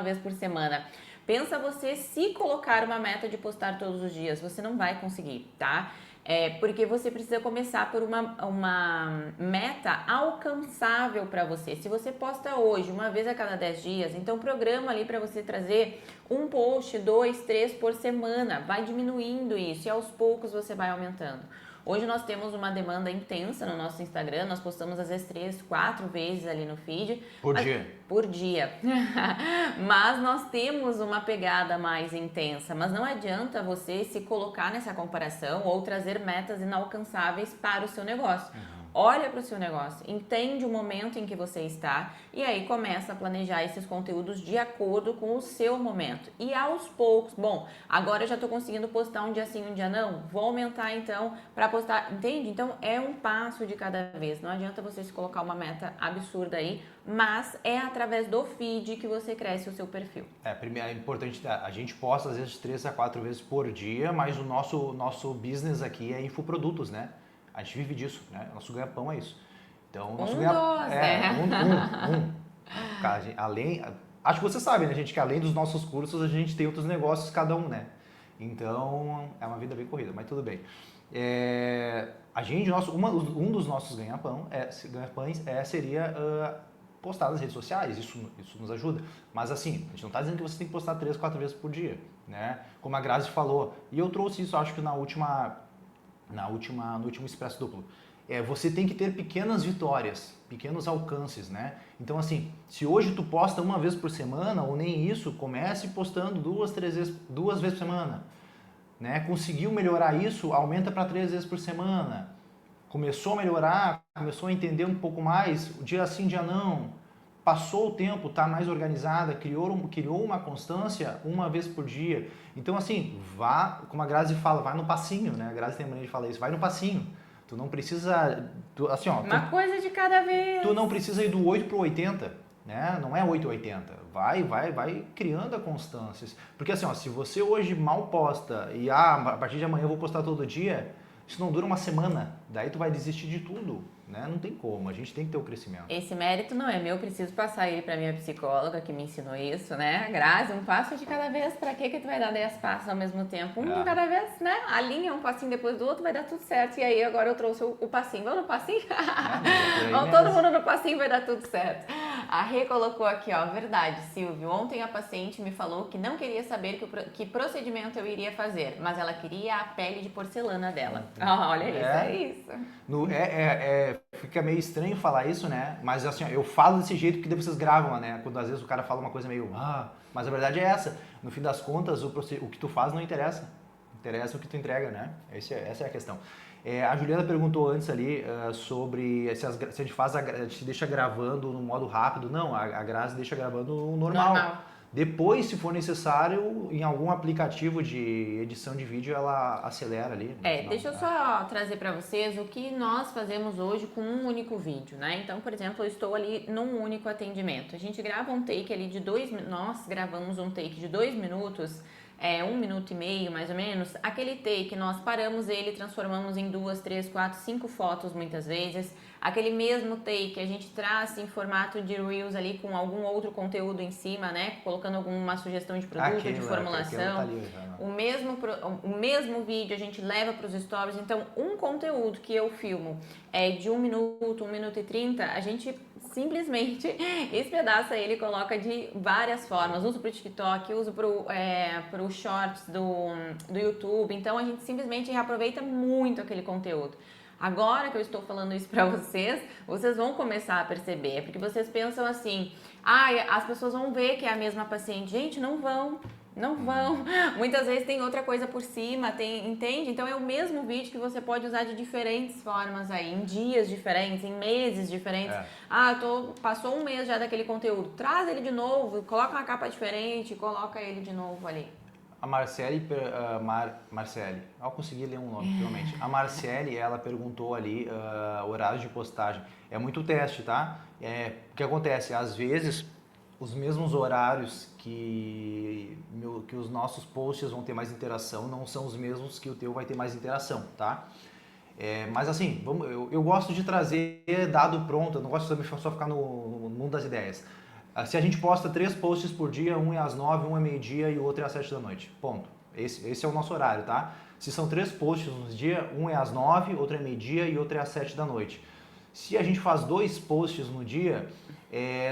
vez por semana, pensa você se colocar uma meta de postar todos os dias, você não vai conseguir, tá? Porque você precisa começar por uma meta alcançável para você. Se você posta hoje, uma vez a cada 10 dias, então programa ali para você trazer um post, 2, 3 por semana. Vai diminuindo isso e aos poucos você vai aumentando. Hoje nós temos uma demanda intensa no nosso Instagram, nós postamos às vezes 3, 4 vezes ali no feed. Por dia. Mas nós temos uma pegada mais intensa, mas não adianta você se colocar nessa comparação ou trazer metas inalcançáveis para o seu negócio. olha para o seu negócio, entende o momento em que você está e aí começa a planejar esses conteúdos de acordo com o seu momento. E aos poucos, bom, agora eu já estou conseguindo postar um dia sim, um dia não, vou aumentar então para postar, entende? Então é um passo de cada vez, não adianta você se colocar uma meta absurda aí, mas é através do feed que você cresce o seu perfil. Primeiro é importante, a gente posta às vezes 3 a 4 vezes por dia, mas o nosso business aqui é infoprodutos, né? A gente vive disso, né? Nosso ganha-pão é isso. Então, nosso Cara, acho que você sabe, né, gente, que além dos nossos cursos, a gente tem outros negócios cada um, né? Então, é uma vida bem corrida, mas tudo bem. Um dos nossos ganha-pães seria postar nas redes sociais, isso nos ajuda. Mas assim, a gente não está dizendo que você tem que postar 3, 4 vezes por dia, né? Como a Grazi falou, e eu trouxe isso, acho que no último Expresso Duplo. Você tem que ter pequenas vitórias, pequenos alcances, né? Então assim, se hoje tu posta uma vez por semana, ou nem isso, comece postando 2 vezes por semana, né? Conseguiu melhorar isso, aumenta para 3 vezes por semana. Começou a melhorar, começou a entender um pouco mais, dia sim, dia não, passou o tempo, está mais organizada, criou uma constância uma vez por dia. Então assim, como a Grazi fala, vai no passinho, né? A Grazi tem mania de falar isso, vai no passinho. Tu não precisa, uma coisa de cada vez. Tu não precisa ir do 8 pro 80, né? Não é 8 ou 80. Vai criando a constância. Porque assim, se você hoje mal posta e a partir de amanhã eu vou postar todo dia, isso não dura uma semana. Daí tu vai desistir de tudo, né? Não tem como, a gente tem que ter o crescimento. Esse mérito não é meu, preciso passar ele para minha psicóloga que me ensinou isso, né? Grazi, um passo de cada vez, pra que tu vai dar 10 passos ao mesmo tempo? Um de cada vez, né? Alinha um passinho depois do outro, vai dar tudo certo. E aí agora eu trouxe o passinho. Vamos no passinho? Vamos todo mundo no passinho, vai dar tudo certo. A Rê colocou aqui, ó, verdade, Silvio. Ontem a paciente me falou que não queria saber que procedimento eu iria fazer, mas ela queria a pele de porcelana dela. Olha isso, é isso. Fica meio estranho falar isso, né? Mas assim, eu falo desse jeito que vocês gravam, né? Quando às vezes o cara fala uma coisa meio, mas a verdade é essa. No fim das contas, o que tu faz não interessa. Interessa o que tu entrega, né? Essa é a questão. A Juliana perguntou antes ali sobre se a gente deixa gravando no modo rápido. Não, a Grazi deixa gravando no normal. Depois, se for necessário, em algum aplicativo de edição de vídeo, ela acelera ali. Deixa eu só trazer para vocês o que nós fazemos hoje com um único vídeo, né? Então, por exemplo, eu estou ali num único atendimento. A gente grava um take ali de 2 minutos, nós gravamos um take de 2 minutos, 1 minuto e meio mais ou menos. Aquele take, nós paramos ele, transformamos em 2, 3, 4, 5 fotos muitas vezes. Aquele mesmo take a gente traz em formato de Reels ali com algum outro conteúdo em cima, né? Colocando alguma sugestão de produto, de formulação. O mesmo vídeo a gente leva para os stories. Então, um conteúdo que eu filmo de 1 minuto, 1 minuto e 30, a gente simplesmente espedaça ele e coloca de várias formas. Uso para o TikTok, uso para o Shorts do YouTube. Então, a gente simplesmente reaproveita muito aquele conteúdo. Agora que eu estou falando isso pra vocês vão começar a perceber, porque vocês pensam assim, as pessoas vão ver que é a mesma paciente. Gente, não vão. Muitas vezes tem outra coisa por cima, entende? Então é o mesmo vídeo que você pode usar de diferentes formas aí, em dias diferentes, em meses diferentes. Passou um mês já daquele conteúdo, traz ele de novo, coloca uma capa diferente, coloca ele de novo ali. A Marcele, eu consegui ler um nome, finalmente. A Marcele, ela perguntou ali horários de postagem. É muito teste, tá? O que acontece? Às vezes, os mesmos horários que os nossos posts vão ter mais interação não são os mesmos que o teu vai ter mais interação, tá? Mas assim, eu gosto de trazer dado pronto, eu não gosto de só ficar no mundo das ideias. Se a gente posta 3 posts por dia, um é às 9, um é meio-dia e o outro é às 7 da noite. Ponto. Esse é o nosso horário, tá? Se são 3 posts no dia, um é às 9, outro é meio-dia e outro é às 7 da noite. Se a gente faz 2 posts no dia,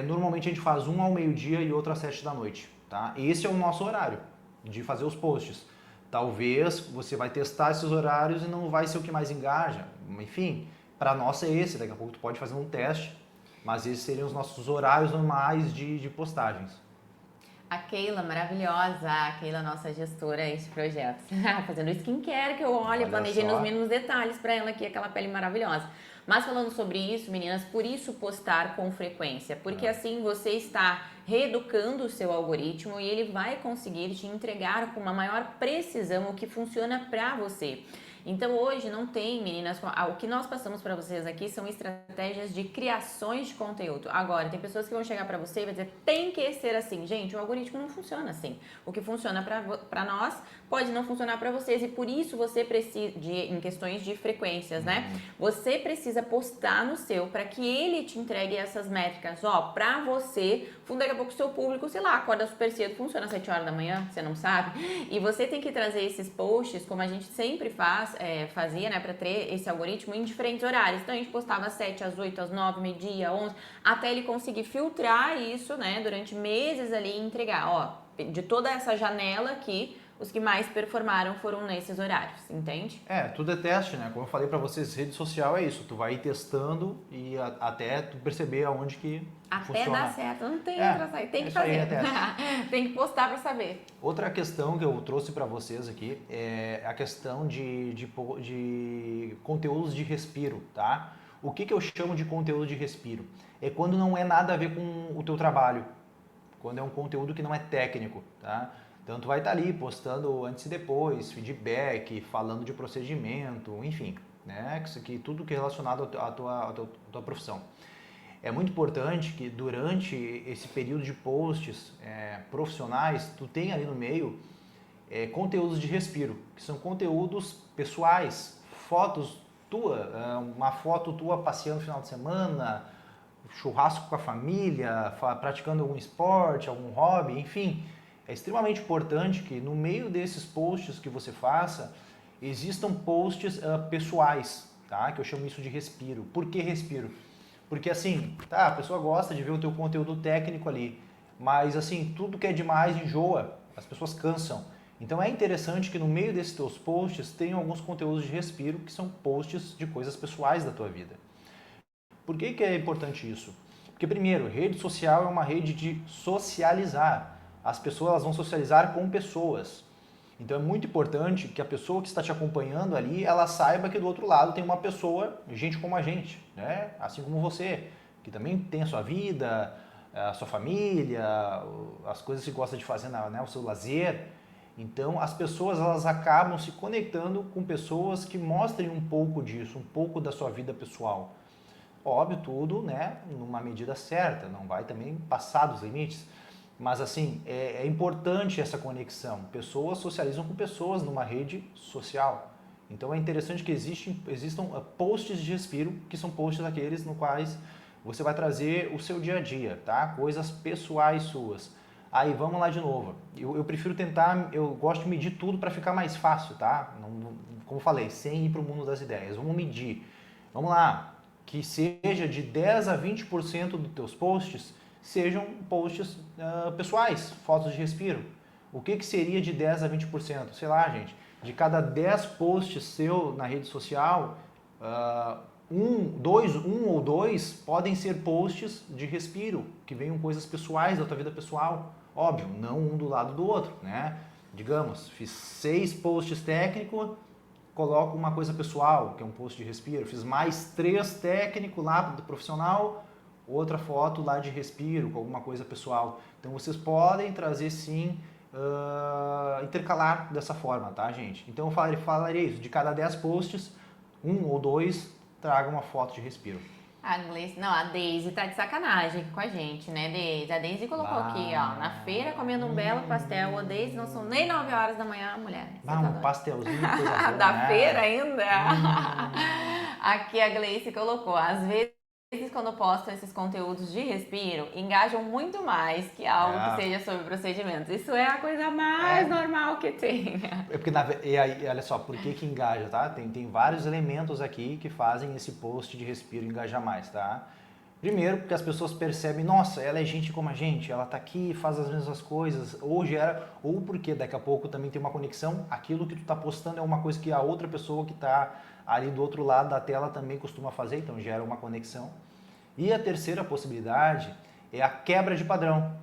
normalmente a gente faz um ao meio-dia e outro às 7 da noite, tá? Esse é o nosso horário de fazer os posts. Talvez você vai testar esses horários e não vai ser o que mais engaja. Enfim, para nós é esse. Daqui a pouco tu pode fazer um teste. Mas esses seriam os nossos horários normais de postagens. A Keila, maravilhosa, a Keila, nossa gestora de projetos, fazendo skincare que eu olho, planejei nos mínimos detalhes para ela aqui, aquela pele maravilhosa. Mas falando sobre isso, meninas, por isso postar com frequência, porque assim você está reeducando o seu algoritmo e ele vai conseguir te entregar com uma maior precisão o que funciona para você. Então hoje não tem, meninas, o que nós passamos para vocês aqui são estratégias de criações de conteúdo. Agora, tem pessoas que vão chegar para você e vai dizer, tem que ser assim. Gente, o algoritmo não funciona assim. O que funciona para nós pode não funcionar para vocês e por isso você precisa, em questões de frequências, né? Você precisa postar no seu para que ele te entregue essas métricas, ó, para você, daqui a pouco o seu público, sei lá, acorda super cedo, funciona às 7 horas da manhã, você não sabe? E você tem que trazer esses posts, como a gente sempre fazia, né, para ter esse algoritmo em diferentes horários. Então a gente postava às 7, às 8, às 9, meio-dia, 11, até ele conseguir filtrar isso, né, durante meses ali e entregar, ó, de toda essa janela aqui, os que mais performaram foram nesses horários, entende? Tudo é teste, né? Como eu falei pra vocês, rede social é isso. Tu vai ir testando e até tu perceber aonde que funciona. Até dar certo, não tem pra sair, tem que fazer. Tem que postar pra saber. Outra questão que eu trouxe pra vocês aqui é a questão de conteúdos de respiro, tá? O que eu chamo de conteúdo de respiro? É quando não é nada a ver com o teu trabalho, quando é um conteúdo que não é técnico, tá? Então, tu vai estar ali postando antes e depois, feedback, falando de procedimento, enfim, né? Isso aqui, tudo que é relacionado à tua profissão. É muito importante que durante esse período de posts profissionais, tu tenha ali no meio conteúdos de respiro, que são conteúdos pessoais, fotos tua, uma foto tua passeando no final de semana, churrasco com a família, praticando algum esporte, algum hobby, enfim. É extremamente importante que no meio desses posts que você faça, existam posts pessoais, tá? Que eu chamo isso de respiro. Por que respiro? Porque assim, tá, a pessoa gosta de ver o teu conteúdo técnico ali, mas assim, tudo que é demais enjoa, as pessoas cansam. Então é interessante que no meio desses teus posts tenham alguns conteúdos de respiro, que são posts de coisas pessoais da tua vida. Por que é importante isso? Porque primeiro, rede social é uma rede de socializar. As pessoas elas vão socializar com pessoas. Então é muito importante que a pessoa que está te acompanhando ali, ela saiba que do outro lado tem uma pessoa, gente como a gente, né? Assim como você, que também tem a sua vida, a sua família, as coisas que gosta de fazer, né? O seu lazer. Então as pessoas elas acabam se conectando com pessoas que mostrem um pouco disso, um pouco da sua vida pessoal. Óbvio, tudo, né? Numa medida certa, não vai também passar dos limites. Mas assim, é importante essa conexão. Pessoas socializam com pessoas numa rede social. Então é interessante que existam posts de respiro, que são posts aqueles no quais você vai trazer o seu dia a dia, tá? Coisas pessoais suas. Aí vamos lá de novo. Eu prefiro tentar, eu gosto de medir tudo para ficar mais fácil, tá? Não, como eu falei, sem ir para o mundo das ideias. Vamos medir. Vamos lá. Que seja de 10 a 20% dos teus posts sejam posts pessoais, fotos de respiro. O que seria de 10 a 20%? Sei lá, gente, de cada 10 posts seu na rede social, um ou dois podem ser posts de respiro, que venham coisas pessoais da tua vida pessoal. Óbvio, não um do lado do outro, né? Digamos, fiz 6 posts técnicos, coloco uma coisa pessoal, que é um post de respiro. Fiz mais 3 técnico lá do profissional, outra foto lá de respiro, com alguma coisa pessoal. Então vocês podem trazer sim, intercalar dessa forma, tá, gente? Então eu falaria isso, de cada 10 posts, 1 ou 2 traga uma foto de respiro. A Deise tá de sacanagem aqui com a gente, né, Deise? A Deise colocou aqui, ó, na feira comendo um belo pastel. A Deise, não são nem 9 horas da manhã, mulher. Um pastelzinho, coisa boa, da né? feira ainda? Aqui a Gleice colocou, às vezes quando postam esses conteúdos de respiro, engajam muito mais que algo que seja sobre procedimentos. Isso é a coisa mais normal que tem. Porque, e aí, olha só, por que engaja, tá? Tem vários elementos aqui que fazem esse post de respiro engajar mais, tá? Primeiro, porque as pessoas percebem, nossa, ela é gente como a gente, ela tá aqui, faz as mesmas coisas, ou porque daqui a pouco também tem uma conexão, aquilo que tu tá postando é uma coisa que a outra pessoa que tá ali do outro lado da tela também costuma fazer, então gera uma conexão. E a terceira possibilidade é a quebra de padrão.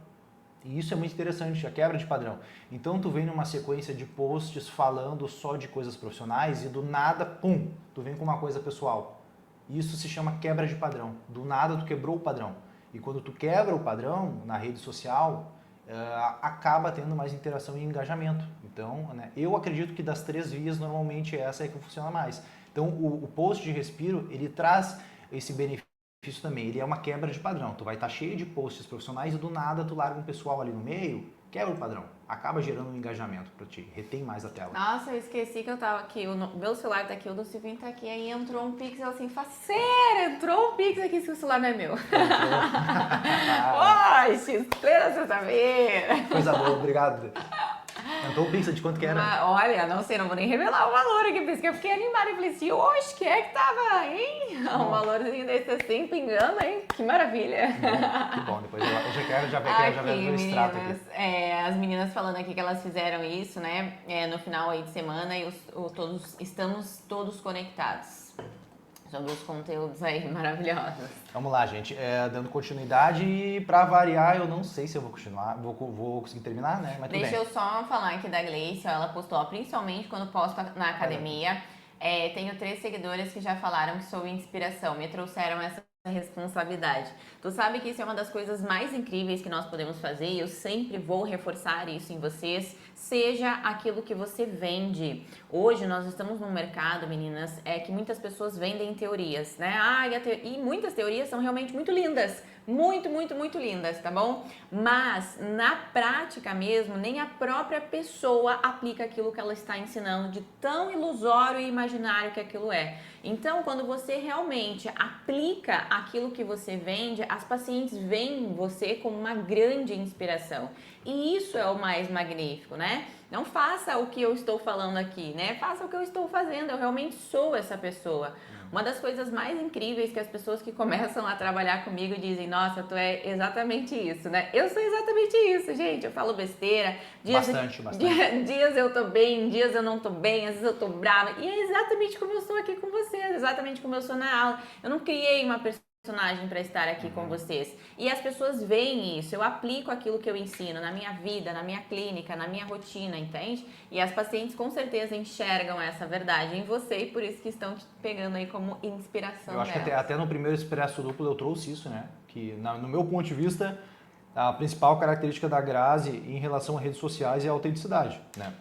E isso é muito interessante, a quebra de padrão. Então tu vem numa sequência de posts falando só de coisas profissionais e do nada, pum, tu vem com uma coisa pessoal. Isso se chama quebra de padrão. Do nada tu quebrou o padrão. E quando tu quebra o padrão na rede social, acaba tendo mais interação e engajamento. Então, né, eu acredito que das 3 vias, normalmente essa é que funciona mais. Então, o post de respiro, ele traz esse benefício também. Ele é uma quebra de padrão. Tu vai estar cheio de posts profissionais e do nada tu larga um pessoal ali no meio, quebra o padrão. Acaba gerando um engajamento para ti, retém mais a tela. Nossa, eu esqueci que eu tava aqui, o meu celular tá aqui, o do Silvinho tá aqui, aí entrou um pixel assim, faceira, entrou um pixel aqui se o celular não é meu. Poxa, plena sexta-feira. Coisa boa, obrigado. Entrou o pixel de quanto que era? Olha, não sei, não vou nem revelar o valor aqui, por isso que eu fiquei animada e falei assim, oxe, que é que tava, hein? Um valorzinho desse assim, pingando, hein? Que maravilha. Que bom, depois eu já quero, já ver o extrato aqui. As meninas falando aqui que elas fizeram isso, né, no final aí de semana e estamos todos conectados. Sobre os conteúdos aí maravilhosos. Vamos lá, gente. Dando continuidade e pra variar, eu não sei se eu vou continuar, vou conseguir terminar, né? Mas Deixa eu só falar aqui da Gleice, ela postou, principalmente quando posta na academia. Tenho 3 seguidoras que já falaram que sou inspiração, me trouxeram essa responsabilidade. Tu sabe que isso é uma das coisas mais incríveis que nós podemos fazer e eu sempre vou reforçar isso em vocês, seja aquilo que você vende. Hoje nós estamos num mercado, meninas, que muitas pessoas vendem teorias, né? E muitas teorias são realmente muito lindas, muito, muito, muito lindas, tá bom? Mas na prática mesmo, nem a própria pessoa aplica aquilo que ela está ensinando, de tão ilusório e imaginário que aquilo é. Então, quando você realmente aplica aquilo que você vende, as pacientes veem você como uma grande inspiração. E isso é o mais magnífico, né? Não faça o que eu estou falando aqui, né? Faça o que eu estou fazendo, eu realmente sou essa pessoa. Uma das coisas mais incríveis que as pessoas que começam a trabalhar comigo dizem, nossa, tu é exatamente isso, né? Eu sou exatamente isso, gente. Eu falo besteira. Bastante. Dias eu tô bem, dias eu não tô bem, às vezes eu tô brava. E é exatamente como eu sou aqui com vocês, exatamente como eu sou na aula. Eu não criei uma personagem para estar aqui com vocês. E as pessoas veem isso, eu aplico aquilo que eu ensino na minha vida, na minha clínica, na minha rotina, entende? E as pacientes com certeza enxergam essa verdade em você e por isso que estão te pegando aí como inspiração. Eu acho que até no primeiro Expresso Duplo eu trouxe isso, né? Que no meu ponto de vista, a principal característica da Grazi em relação a redes sociais é a autenticidade, né?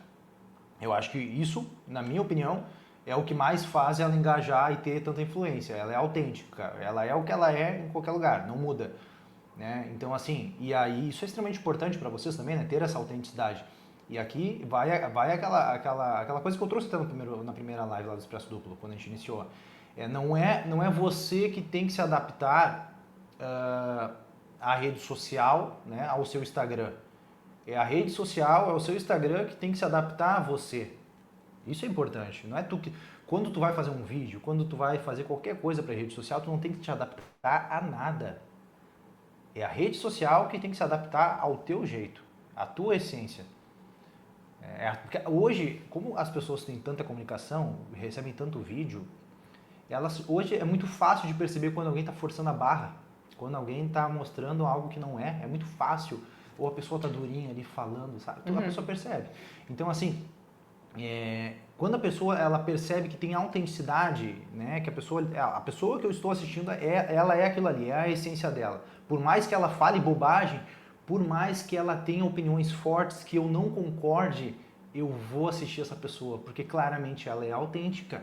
Eu acho que isso, na minha opinião, é o que mais faz ela engajar e ter tanta influência. Ela é autêntica, ela é o que ela é em qualquer lugar, não muda, né? Então, assim, e aí isso é extremamente importante para vocês também, né? Ter essa autenticidade. E aqui vai aquela coisa que eu trouxe até na primeira live lá do Expresso Duplo, quando a gente iniciou. Não é você que tem que se adaptar à rede social, né? Ao seu Instagram. É a rede social, é o seu Instagram que tem que se adaptar a você. Isso é importante, não é tu que... Quando tu vai fazer um vídeo, quando tu vai fazer qualquer coisa para rede social, tu não tem que te adaptar a nada. É a rede social que tem que se adaptar ao teu jeito, à tua essência. Porque hoje, como as pessoas têm tanta comunicação, recebem tanto vídeo, hoje é muito fácil de perceber quando alguém está forçando a barra, quando alguém está mostrando algo que não é muito fácil, ou a pessoa está durinha ali falando, sabe? A pessoa percebe. Então, assim... quando a pessoa ela percebe que tem autenticidade, né, que a pessoa que eu estou assistindo ela é aquilo ali, é a essência dela. Por mais que ela fale bobagem, por mais que ela tenha opiniões fortes que eu não concorde, eu vou assistir essa pessoa, porque claramente ela é autêntica,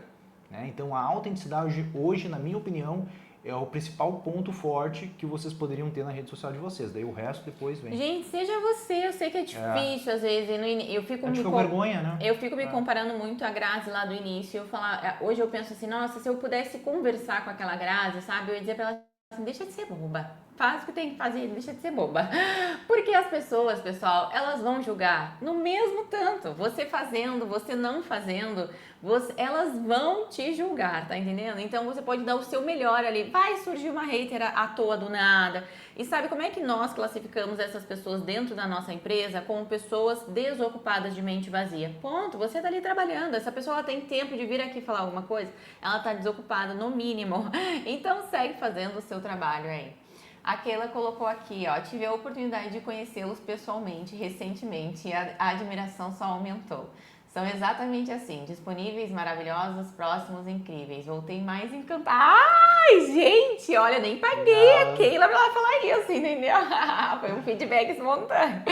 né? Então a autenticidade hoje, na minha opinião, é o principal ponto forte que vocês poderiam ter na rede social de vocês. Daí o resto depois vem. Gente, seja você. Eu sei que é difícil às vezes. Eu fico vergonha, né? Eu fico me comparando muito a Grazi lá do início. Hoje eu penso assim, nossa, se eu pudesse conversar com aquela Grazi, sabe? Eu ia dizer pra ela assim, deixa de ser boba. Faz o que tem que fazer, deixa de ser boba. Porque as pessoas, pessoal, elas vão julgar no mesmo tanto. Você fazendo, você não fazendo, elas vão te julgar, tá entendendo? Então você pode dar o seu melhor ali. Vai surgir uma hater à toa do nada. E sabe como é que nós classificamos essas pessoas dentro da nossa empresa? Como pessoas desocupadas de mente vazia. Ponto. Você tá ali trabalhando. Essa pessoa ela tem tempo de vir aqui falar alguma coisa? Ela tá desocupada no mínimo. Então segue fazendo o seu trabalho aí. A Keila colocou aqui, ó, tive a oportunidade de conhecê-los pessoalmente recentemente e a admiração só aumentou. São exatamente assim, disponíveis, maravilhosos, próximos, incríveis. Voltei mais encantada. Ai, gente, olha, nem paguei a Keila pra ela falar isso, entendeu? Foi um feedback espontâneo.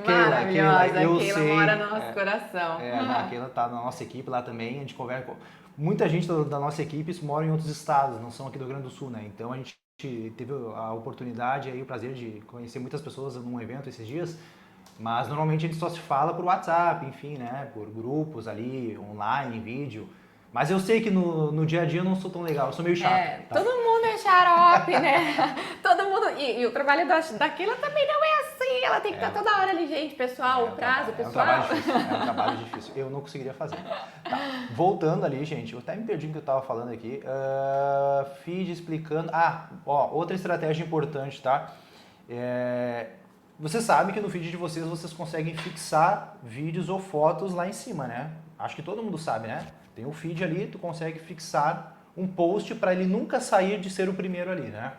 Maravilhosa, eu a Keila sei, mora no nosso coração. A Keila tá na nossa equipe lá também, a gente conversa com... Muita gente da nossa equipe mora em outros estados, não são aqui do Rio Grande do Sul, né? Então a gente teve a oportunidade e o prazer de conhecer muitas pessoas num evento esses dias, mas normalmente a gente só se fala por WhatsApp, enfim, né? Por grupos ali, online, em vídeo. Mas eu sei que no dia a dia eu não sou tão legal, eu sou meio chato. Tá? Todo mundo é xarope, né? Todo mundo. E o trabalho daquela também não é assim. Ela tem que estar toda hora ali, gente, pessoal, o prazo, pessoal. É um trabalho difícil. Eu não conseguiria fazer. Tá. Voltando ali, gente, eu até me perdi no que eu estava falando aqui. Feed explicando. Outra estratégia importante, tá? Você sabe que no feed de vocês conseguem fixar vídeos ou fotos lá em cima, né? Acho que todo mundo sabe, né? Tem um feed ali, tu consegue fixar um post para ele nunca sair de ser o primeiro ali, né?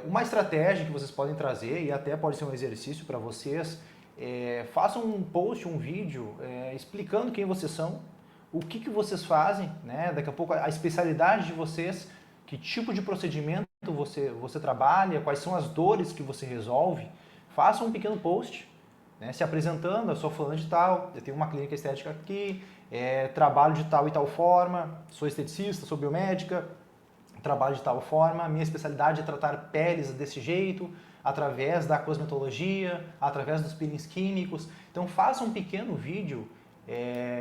Uma estratégia que vocês podem trazer, e até pode ser um exercício para vocês, façam um post, um vídeo explicando quem vocês são, o que vocês fazem, né? Daqui a pouco a especialidade de vocês, que tipo de procedimento você trabalha, quais são as dores que você resolve. Façam um pequeno post, né, se apresentando, eu sou fulano de tal, eu tenho uma clínica estética aqui, trabalho de tal e tal forma, sou esteticista, sou biomédica, trabalho de tal forma, minha especialidade é tratar peles desse jeito, através da cosmetologia, através dos peelings químicos. Então faça um pequeno vídeo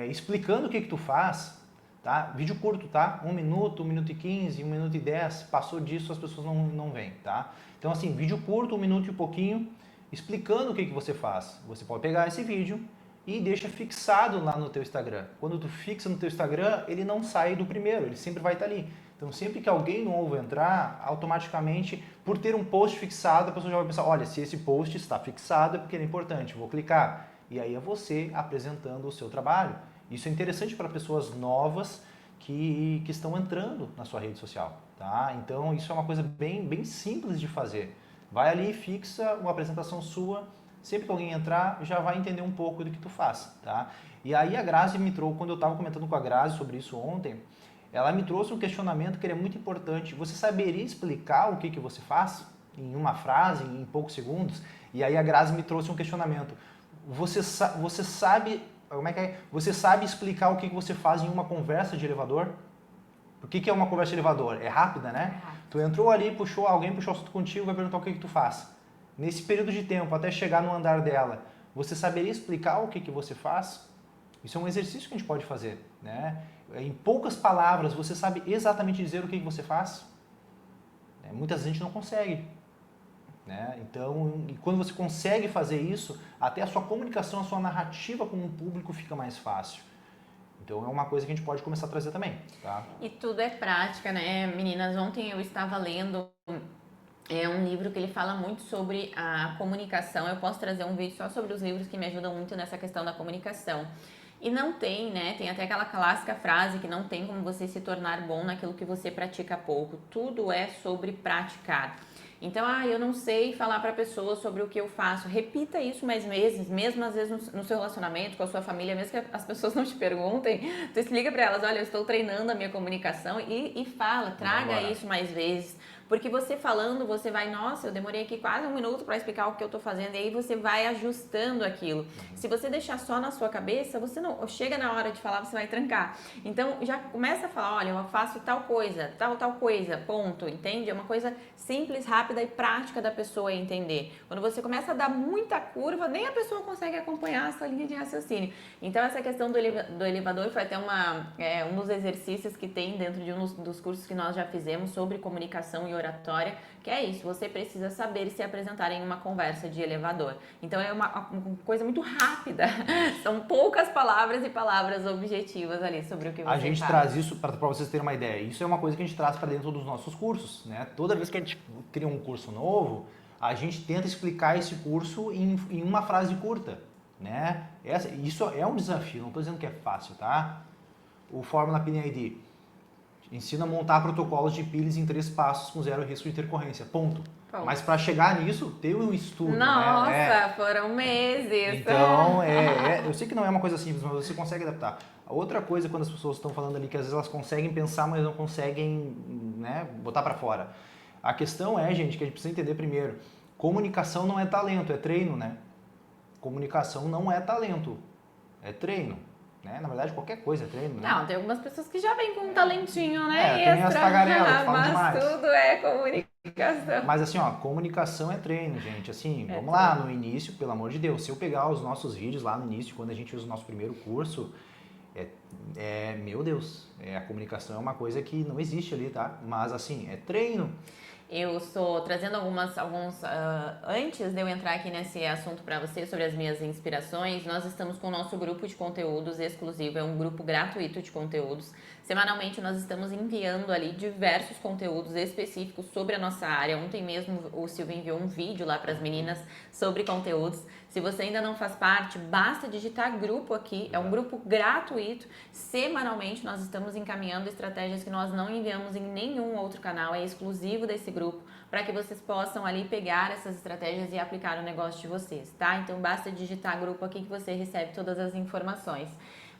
explicando o que tu faz, tá? Vídeo curto, tá? 1 minuto, 1 minuto e 15, 1 minuto e 10, passou disso as pessoas não vêm, tá? Então assim, vídeo curto, 1 minuto e pouquinho, explicando o que você faz. Você pode pegar esse vídeo e deixa fixado lá no teu Instagram. Quando tu fixa no teu Instagram, ele não sai do primeiro, ele sempre vai estar ali. Então sempre que alguém novo entrar, automaticamente, por ter um post fixado, a pessoa já vai pensar, olha, se esse post está fixado é porque ele é importante, vou clicar. E aí é você apresentando o seu trabalho. Isso é interessante para pessoas novas que estão entrando na sua rede social, tá? Então isso é uma coisa bem simples de fazer. Vai ali, fixa uma apresentação sua, sempre que alguém entrar, já vai entender um pouco do que tu faz, tá? E aí a Grazi me trouxe, quando eu estava comentando com a Grazi sobre isso ontem, ela me trouxe um questionamento que é muito importante. Você saberia explicar o que você faz em uma frase, em poucos segundos? E aí a Grazi me trouxe um questionamento. Você sabe, como é que é? Você sabe explicar o que você faz em uma conversa de elevador? O que é uma conversa de elevador? É rápida, né? Tu entrou ali, alguém puxou o assunto contigo, vai perguntar o que tu faz. Nesse período de tempo, até chegar no andar dela, você saberia explicar o que você faz? Isso é um exercício que a gente pode fazer, né? Em poucas palavras, você sabe exatamente dizer o que você faz? Muitas vezes a gente não consegue, né? Então, quando você consegue fazer isso, até a sua comunicação, a sua narrativa com o público fica mais fácil. Então é uma coisa que a gente pode começar a trazer também, tá? E tudo é prática, né? Meninas, ontem eu estava lendo um livro que ele fala muito sobre a comunicação. Eu posso trazer um vídeo só sobre os livros que me ajudam muito nessa questão da comunicação. E não tem, né? Tem até aquela clássica frase que não tem como você se tornar bom naquilo que você pratica pouco. Tudo é sobre praticar. Então, eu não sei falar para a pessoa sobre o que eu faço. Repita isso mais vezes, mesmo às vezes no seu relacionamento com a sua família, mesmo que as pessoas não te perguntem, tu explica para elas, olha, eu estou treinando a minha comunicação e fala, traga isso mais vezes. Porque você falando, você vai, nossa, eu demorei aqui quase 1 minuto para explicar o que eu tô fazendo, e aí você vai ajustando aquilo. Se você deixar só na sua cabeça, você não chega na hora de falar, você vai trancar. Então, já começa a falar, olha, eu faço tal coisa, tal coisa, ponto, entende? É uma coisa simples, rápida e prática da pessoa entender. Quando você começa a dar muita curva, nem a pessoa consegue acompanhar a sua linha de raciocínio. Então, essa questão do elevador foi até um dos exercícios que tem dentro de um dos cursos que nós já fizemos sobre comunicação e oratória, que é isso, você precisa saber se apresentar em uma conversa de elevador. Então é uma coisa muito rápida, são poucas palavras e palavras objetivas ali sobre o que você faz. A gente traz isso, para vocês terem uma ideia, isso é uma coisa que a gente traz para dentro dos nossos cursos, né? Toda vez que a gente cria um curso novo, a gente tenta explicar esse curso em uma frase curta, né? Isso é um desafio, não estou dizendo que é fácil, tá? O Fórmula PNID. Ensina a montar protocolos de peelings em 3 passos com 0 risco de intercorrência. Ponto. Ponto. Mas para chegar nisso, tem um estudo, Nossa, né? foram meses. Então, eu sei que não é uma coisa simples, mas você consegue adaptar. A outra coisa, quando as pessoas estão falando ali, que às vezes elas conseguem pensar, mas não conseguem, né, botar para fora. A questão é, gente, que a gente precisa entender primeiro, comunicação não é talento, é treino, né? Comunicação não é talento, é treino. Né? Na verdade, qualquer coisa é treino, né? Não, tem algumas pessoas que já vêm com um talentinho, né? Tem as tagarelas que falam mas demais. tudo é comunicação. Mas assim, ó, comunicação é treino, gente. Assim, vamos lá, no início, pelo amor de Deus, se eu pegar os nossos vídeos lá no início, quando a gente fez o nosso primeiro curso, meu Deus, a comunicação é uma coisa que não existe ali, tá? Mas assim, é treino. Eu estou trazendo antes de eu entrar aqui nesse assunto para você sobre as minhas inspirações, nós estamos com o nosso grupo de conteúdos exclusivo, é um grupo gratuito de conteúdos. Semanalmente nós estamos enviando ali diversos conteúdos específicos sobre a nossa área. Ontem mesmo o Silvio enviou um vídeo lá para as meninas sobre conteúdos. Se você ainda não faz parte, basta digitar grupo aqui, é um grupo gratuito. Semanalmente nós estamos encaminhando estratégias que nós não enviamos em nenhum outro canal, é exclusivo desse grupo, para que vocês possam ali pegar essas estratégias e aplicar no negócio de vocês, tá? Então basta digitar grupo aqui que você recebe todas as informações.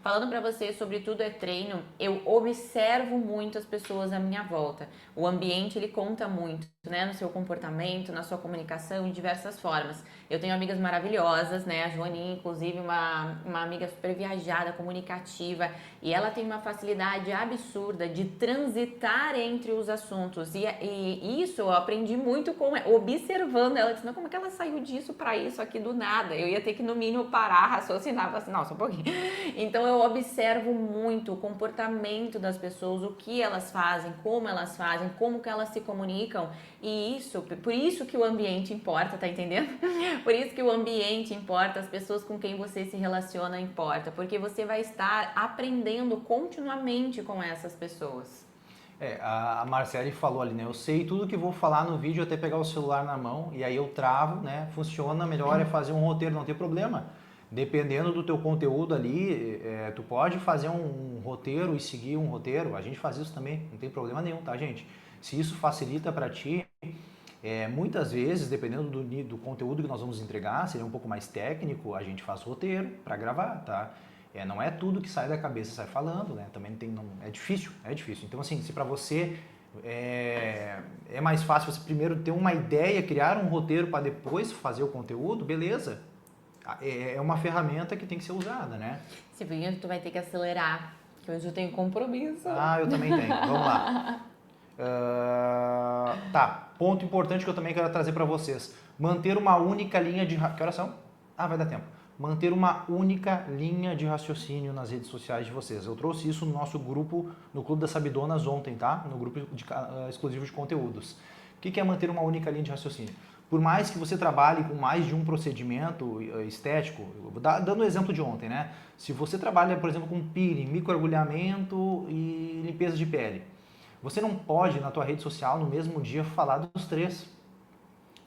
Falando para você sobre tudo é treino, eu observo muito as pessoas à minha volta. O ambiente, ele conta muito, né? No seu comportamento, na sua comunicação, em diversas formas. Eu tenho amigas maravilhosas, né? A Joaninha, inclusive, uma amiga super viajada, comunicativa, e ela tem uma facilidade absurda de transitar entre os assuntos. E isso eu aprendi muito observando ela. Disse, não, como é que ela saiu disso para isso aqui do nada? Eu ia ter que, no mínimo, parar, raciocinar, falar assim, não, só um pouquinho. Então, eu observo muito o comportamento das pessoas, o que elas fazem, como que elas se comunicam, e por isso que o ambiente importa, tá entendendo? Por isso que o ambiente importa, as pessoas com quem você se relaciona importa, porque você vai estar aprendendo continuamente com essas pessoas. A Marcele falou ali, né? Eu sei tudo que vou falar no vídeo até pegar o celular na mão e aí eu travo, né? Funciona melhor é fazer um roteiro, não tem problema. Dependendo do teu conteúdo ali, tu pode fazer um roteiro e seguir um roteiro. A gente faz isso também, não tem problema nenhum, tá, gente? Se isso facilita para ti, muitas vezes, dependendo do conteúdo que nós vamos entregar, seria um pouco mais técnico, a gente faz roteiro para gravar, tá? Não é tudo que sai da cabeça sai falando, né? Também é difícil, é difícil. Então, assim, se para você é mais fácil você primeiro ter uma ideia, criar um roteiro para depois fazer o conteúdo, beleza. É uma ferramenta que tem que ser usada, né? Silvinho, tu vai ter que acelerar, que hoje eu tenho compromisso. Eu também tenho. Vamos lá. Tá, ponto importante que eu também quero trazer para vocês. Manter uma única linha de... Que horas são? Vai dar tempo. Manter uma única linha de raciocínio nas redes sociais de vocês. Eu trouxe isso no nosso grupo, no Clube das Sabidonas ontem, tá? No grupo exclusivo de conteúdos. O que é manter uma única linha de raciocínio? Por mais que você trabalhe com mais de um procedimento estético, dando o exemplo de ontem, né? Se você trabalha, por exemplo, com peeling, microagulhamento e limpeza de pele, você não pode, na tua rede social, no mesmo dia, falar dos 3.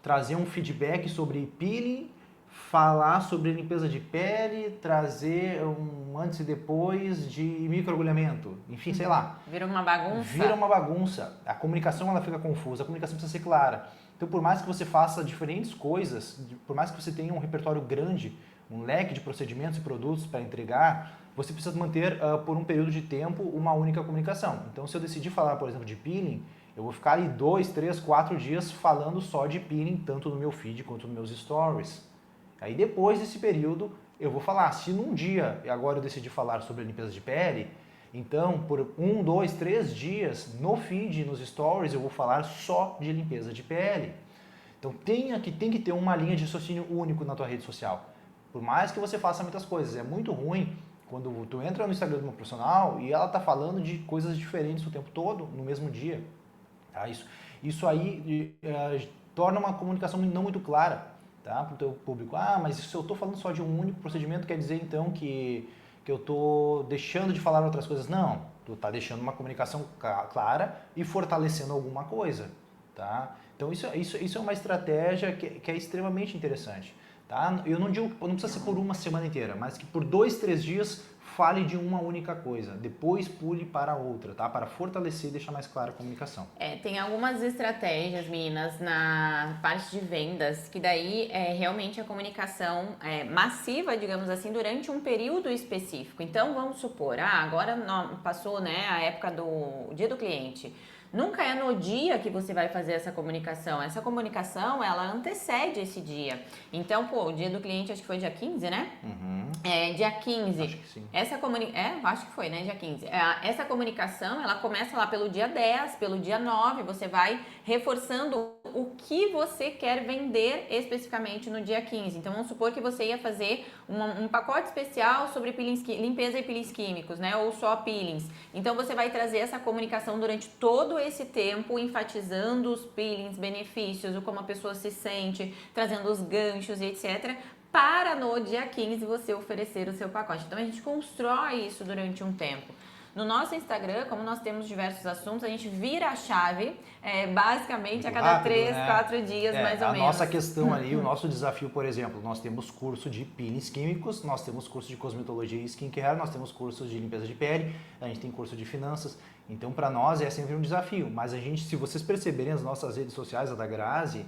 Trazer um feedback sobre peeling, falar sobre limpeza de pele, trazer um antes e depois de microagulhamento, enfim, sei lá. Vira uma bagunça? Vira uma bagunça. A comunicação ela fica confusa, a comunicação precisa ser clara. Então, por mais que você faça diferentes coisas, por mais que você tenha um repertório grande, um leque de procedimentos e produtos para entregar, você precisa manter por um período de tempo uma única comunicação. Então, se eu decidir falar, por exemplo, de peeling, eu vou ficar ali 2, 3, 4 dias falando só de peeling, tanto no meu feed quanto nos meus stories. Aí depois desse período, eu vou falar, se num dia agora eu decidi falar sobre a limpeza de pele, então por 1, 2, 3 dias no feed, nos stories, eu vou falar só de limpeza de pele. Então tem que ter uma linha de raciocínio único na tua rede social. Por mais que você faça muitas coisas, é muito ruim quando tu entra no Instagram de uma profissional e ela está falando de coisas diferentes o tempo todo, no mesmo dia. Tá? Isso aí torna uma comunicação não muito clara, tá? Para o teu público. Mas se eu estou falando só de um único procedimento, quer dizer então que eu estou deixando de falar outras coisas? Não, tu está deixando uma comunicação clara e fortalecendo alguma coisa. Tá? Então isso é uma estratégia que é extremamente interessante. tá? Eu não digo, não precisa ser por uma semana inteira, mas que por 2, 3 dias fale de uma única coisa, depois pule para outra, tá? Para fortalecer e deixar mais clara a comunicação. Tem algumas estratégias, meninas, na parte de vendas, que daí é realmente a comunicação massiva, digamos assim, durante um período específico. Então, vamos supor, agora passou, né, a época do dia do cliente. Nunca é no dia que você vai fazer essa comunicação. Essa comunicação, ela antecede esse dia. Então, o dia do cliente, acho que foi dia 15, né? Uhum. Dia 15. Acho que sim. Acho que foi, né? Dia 15. Essa comunicação, ela começa lá pelo dia 10, pelo dia 9, você vai reforçando o que você quer vender especificamente no dia 15. Então, vamos supor que você ia fazer um pacote especial sobre limpeza e peelings químicos, né? Ou só peelings. Então, você vai trazer essa comunicação durante todo esse tempo, enfatizando os peelings, benefícios, o como a pessoa se sente, trazendo os ganchos e etc., para no dia 15 você oferecer o seu pacote. Então, a gente constrói isso durante um tempo. No nosso Instagram, como nós temos diversos assuntos, a gente vira a chave, basicamente, a cada 3, 4 dias, mais ou menos. A nossa questão ali, o nosso desafio, por exemplo, nós temos curso de peelings químicos, nós temos curso de cosmetologia e skincare, nós temos cursos de limpeza de pele, a gente tem curso de finanças. Então, para nós é sempre um desafio. Mas a gente, se vocês perceberem as nossas redes sociais, a da Grazi,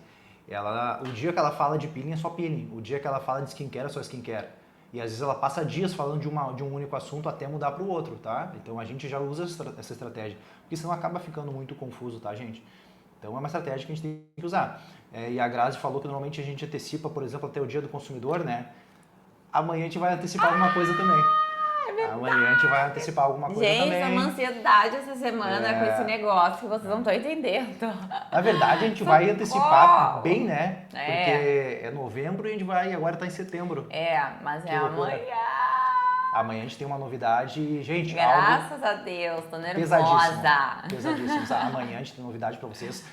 o dia que ela fala de peeling é só peeling, o dia que ela fala de skincare é só skincare. E às vezes ela passa dias falando de um único assunto até mudar para o outro, tá? Então a gente já usa essa estratégia, porque senão acaba ficando muito confuso, tá, gente? Então é uma estratégia que a gente tem que usar. E a Grazi falou que normalmente a gente antecipa, por exemplo, até o dia do consumidor, né? Amanhã a gente vai antecipar alguma coisa também. Amanhã a gente vai antecipar alguma coisa também. Gente, uma ansiedade essa semana com esse negócio que vocês não estão entendendo. Na verdade, a gente vai antecipar bem, né? Porque é novembro e a gente vai, agora tá em setembro. Mas é amanhã. Amanhã a gente tem uma novidade, gente. Graças a Deus, tô nervosa. Pesadíssimo. Amanhã a gente tem novidade pra vocês.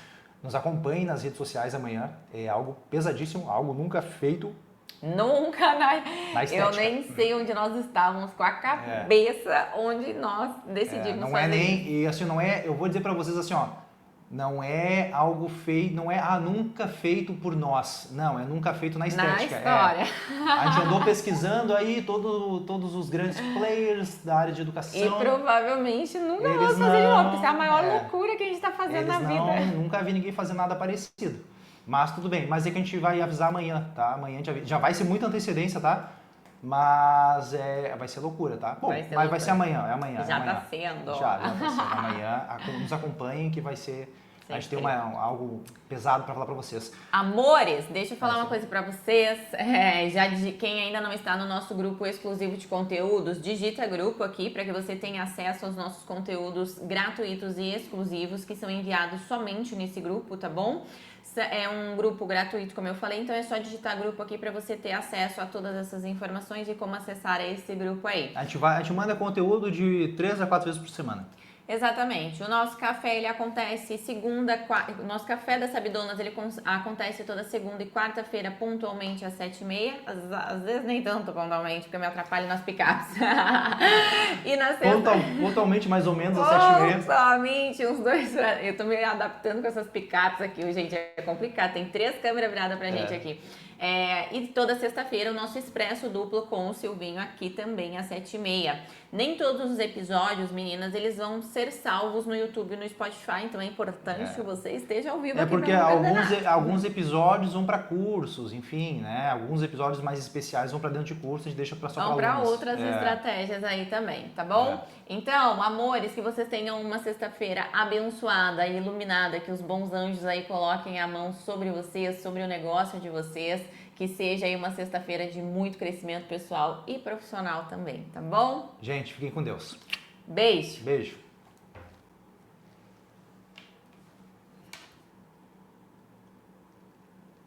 Nos acompanhem nas redes sociais amanhã. É algo pesadíssimo, algo nunca feito. Nunca na estética. Eu nem sei onde nós estávamos com a cabeça onde nós decidimos não fazer. É nem, e assim, não é, eu vou dizer pra vocês assim, ó, não é algo feito, não é nunca feito por nós. Não, é nunca feito na estética. Na história. A gente andou pesquisando aí todos os grandes players da área de educação. E provavelmente nunca vamos fazer de novo, porque isso é a maior loucura que a gente está fazendo na vida. Nunca vi ninguém fazer nada parecido. Mas tudo bem, mas é que a gente vai avisar amanhã, tá? Amanhã a gente já vai ser muita antecedência, tá? Mas vai ser loucura, tá? Bom, vai ser amanhã, é amanhã. Já tá sendo. Já tá sendo amanhã. Nos acompanhem que vai ser... A gente tem algo pesado para falar para vocês. Amores, deixa eu falar uma coisa para vocês. Quem ainda não está no nosso grupo exclusivo de conteúdos, digita grupo aqui para que você tenha acesso aos nossos conteúdos gratuitos e exclusivos que são enviados somente nesse grupo, tá bom? É um grupo gratuito, como eu falei, então é só digitar grupo aqui para você ter acesso a todas essas informações e como acessar esse grupo aí. A gente manda conteúdo de 3 a 4 vezes por semana. Exatamente. O nosso café, ele acontece o nosso café da Sabidonas, ele acontece toda segunda e quarta-feira, pontualmente às 7h30. Às vezes nem tanto pontualmente, porque eu me atrapalho nas picapes. E na sexta... Pontualmente, mais ou menos, às 7h30. Pontualmente, uns 2... Eu tô me adaptando com essas picapes aqui, gente, é complicado. Tem 3 câmeras viradas pra gente aqui. E toda sexta-feira o nosso Expresso Duplo com o Silvinho aqui também às 7h30. Nem todos os episódios, meninas, eles vão ser salvos no YouTube e no Spotify, então é importante que você esteja ao vivo aqui. Porque alguns episódios vão para cursos, enfim, né? Alguns episódios mais especiais vão para dentro de cursos, a gente deixa para só vão para outras estratégias aí também, tá bom? Então, amores, que vocês tenham uma sexta-feira abençoada e iluminada, que os bons anjos aí coloquem a mão sobre vocês, sobre o negócio de vocês, que seja aí uma sexta-feira de muito crescimento pessoal e profissional também, tá bom? Gente, fiquem com Deus. Beijo. Beijo.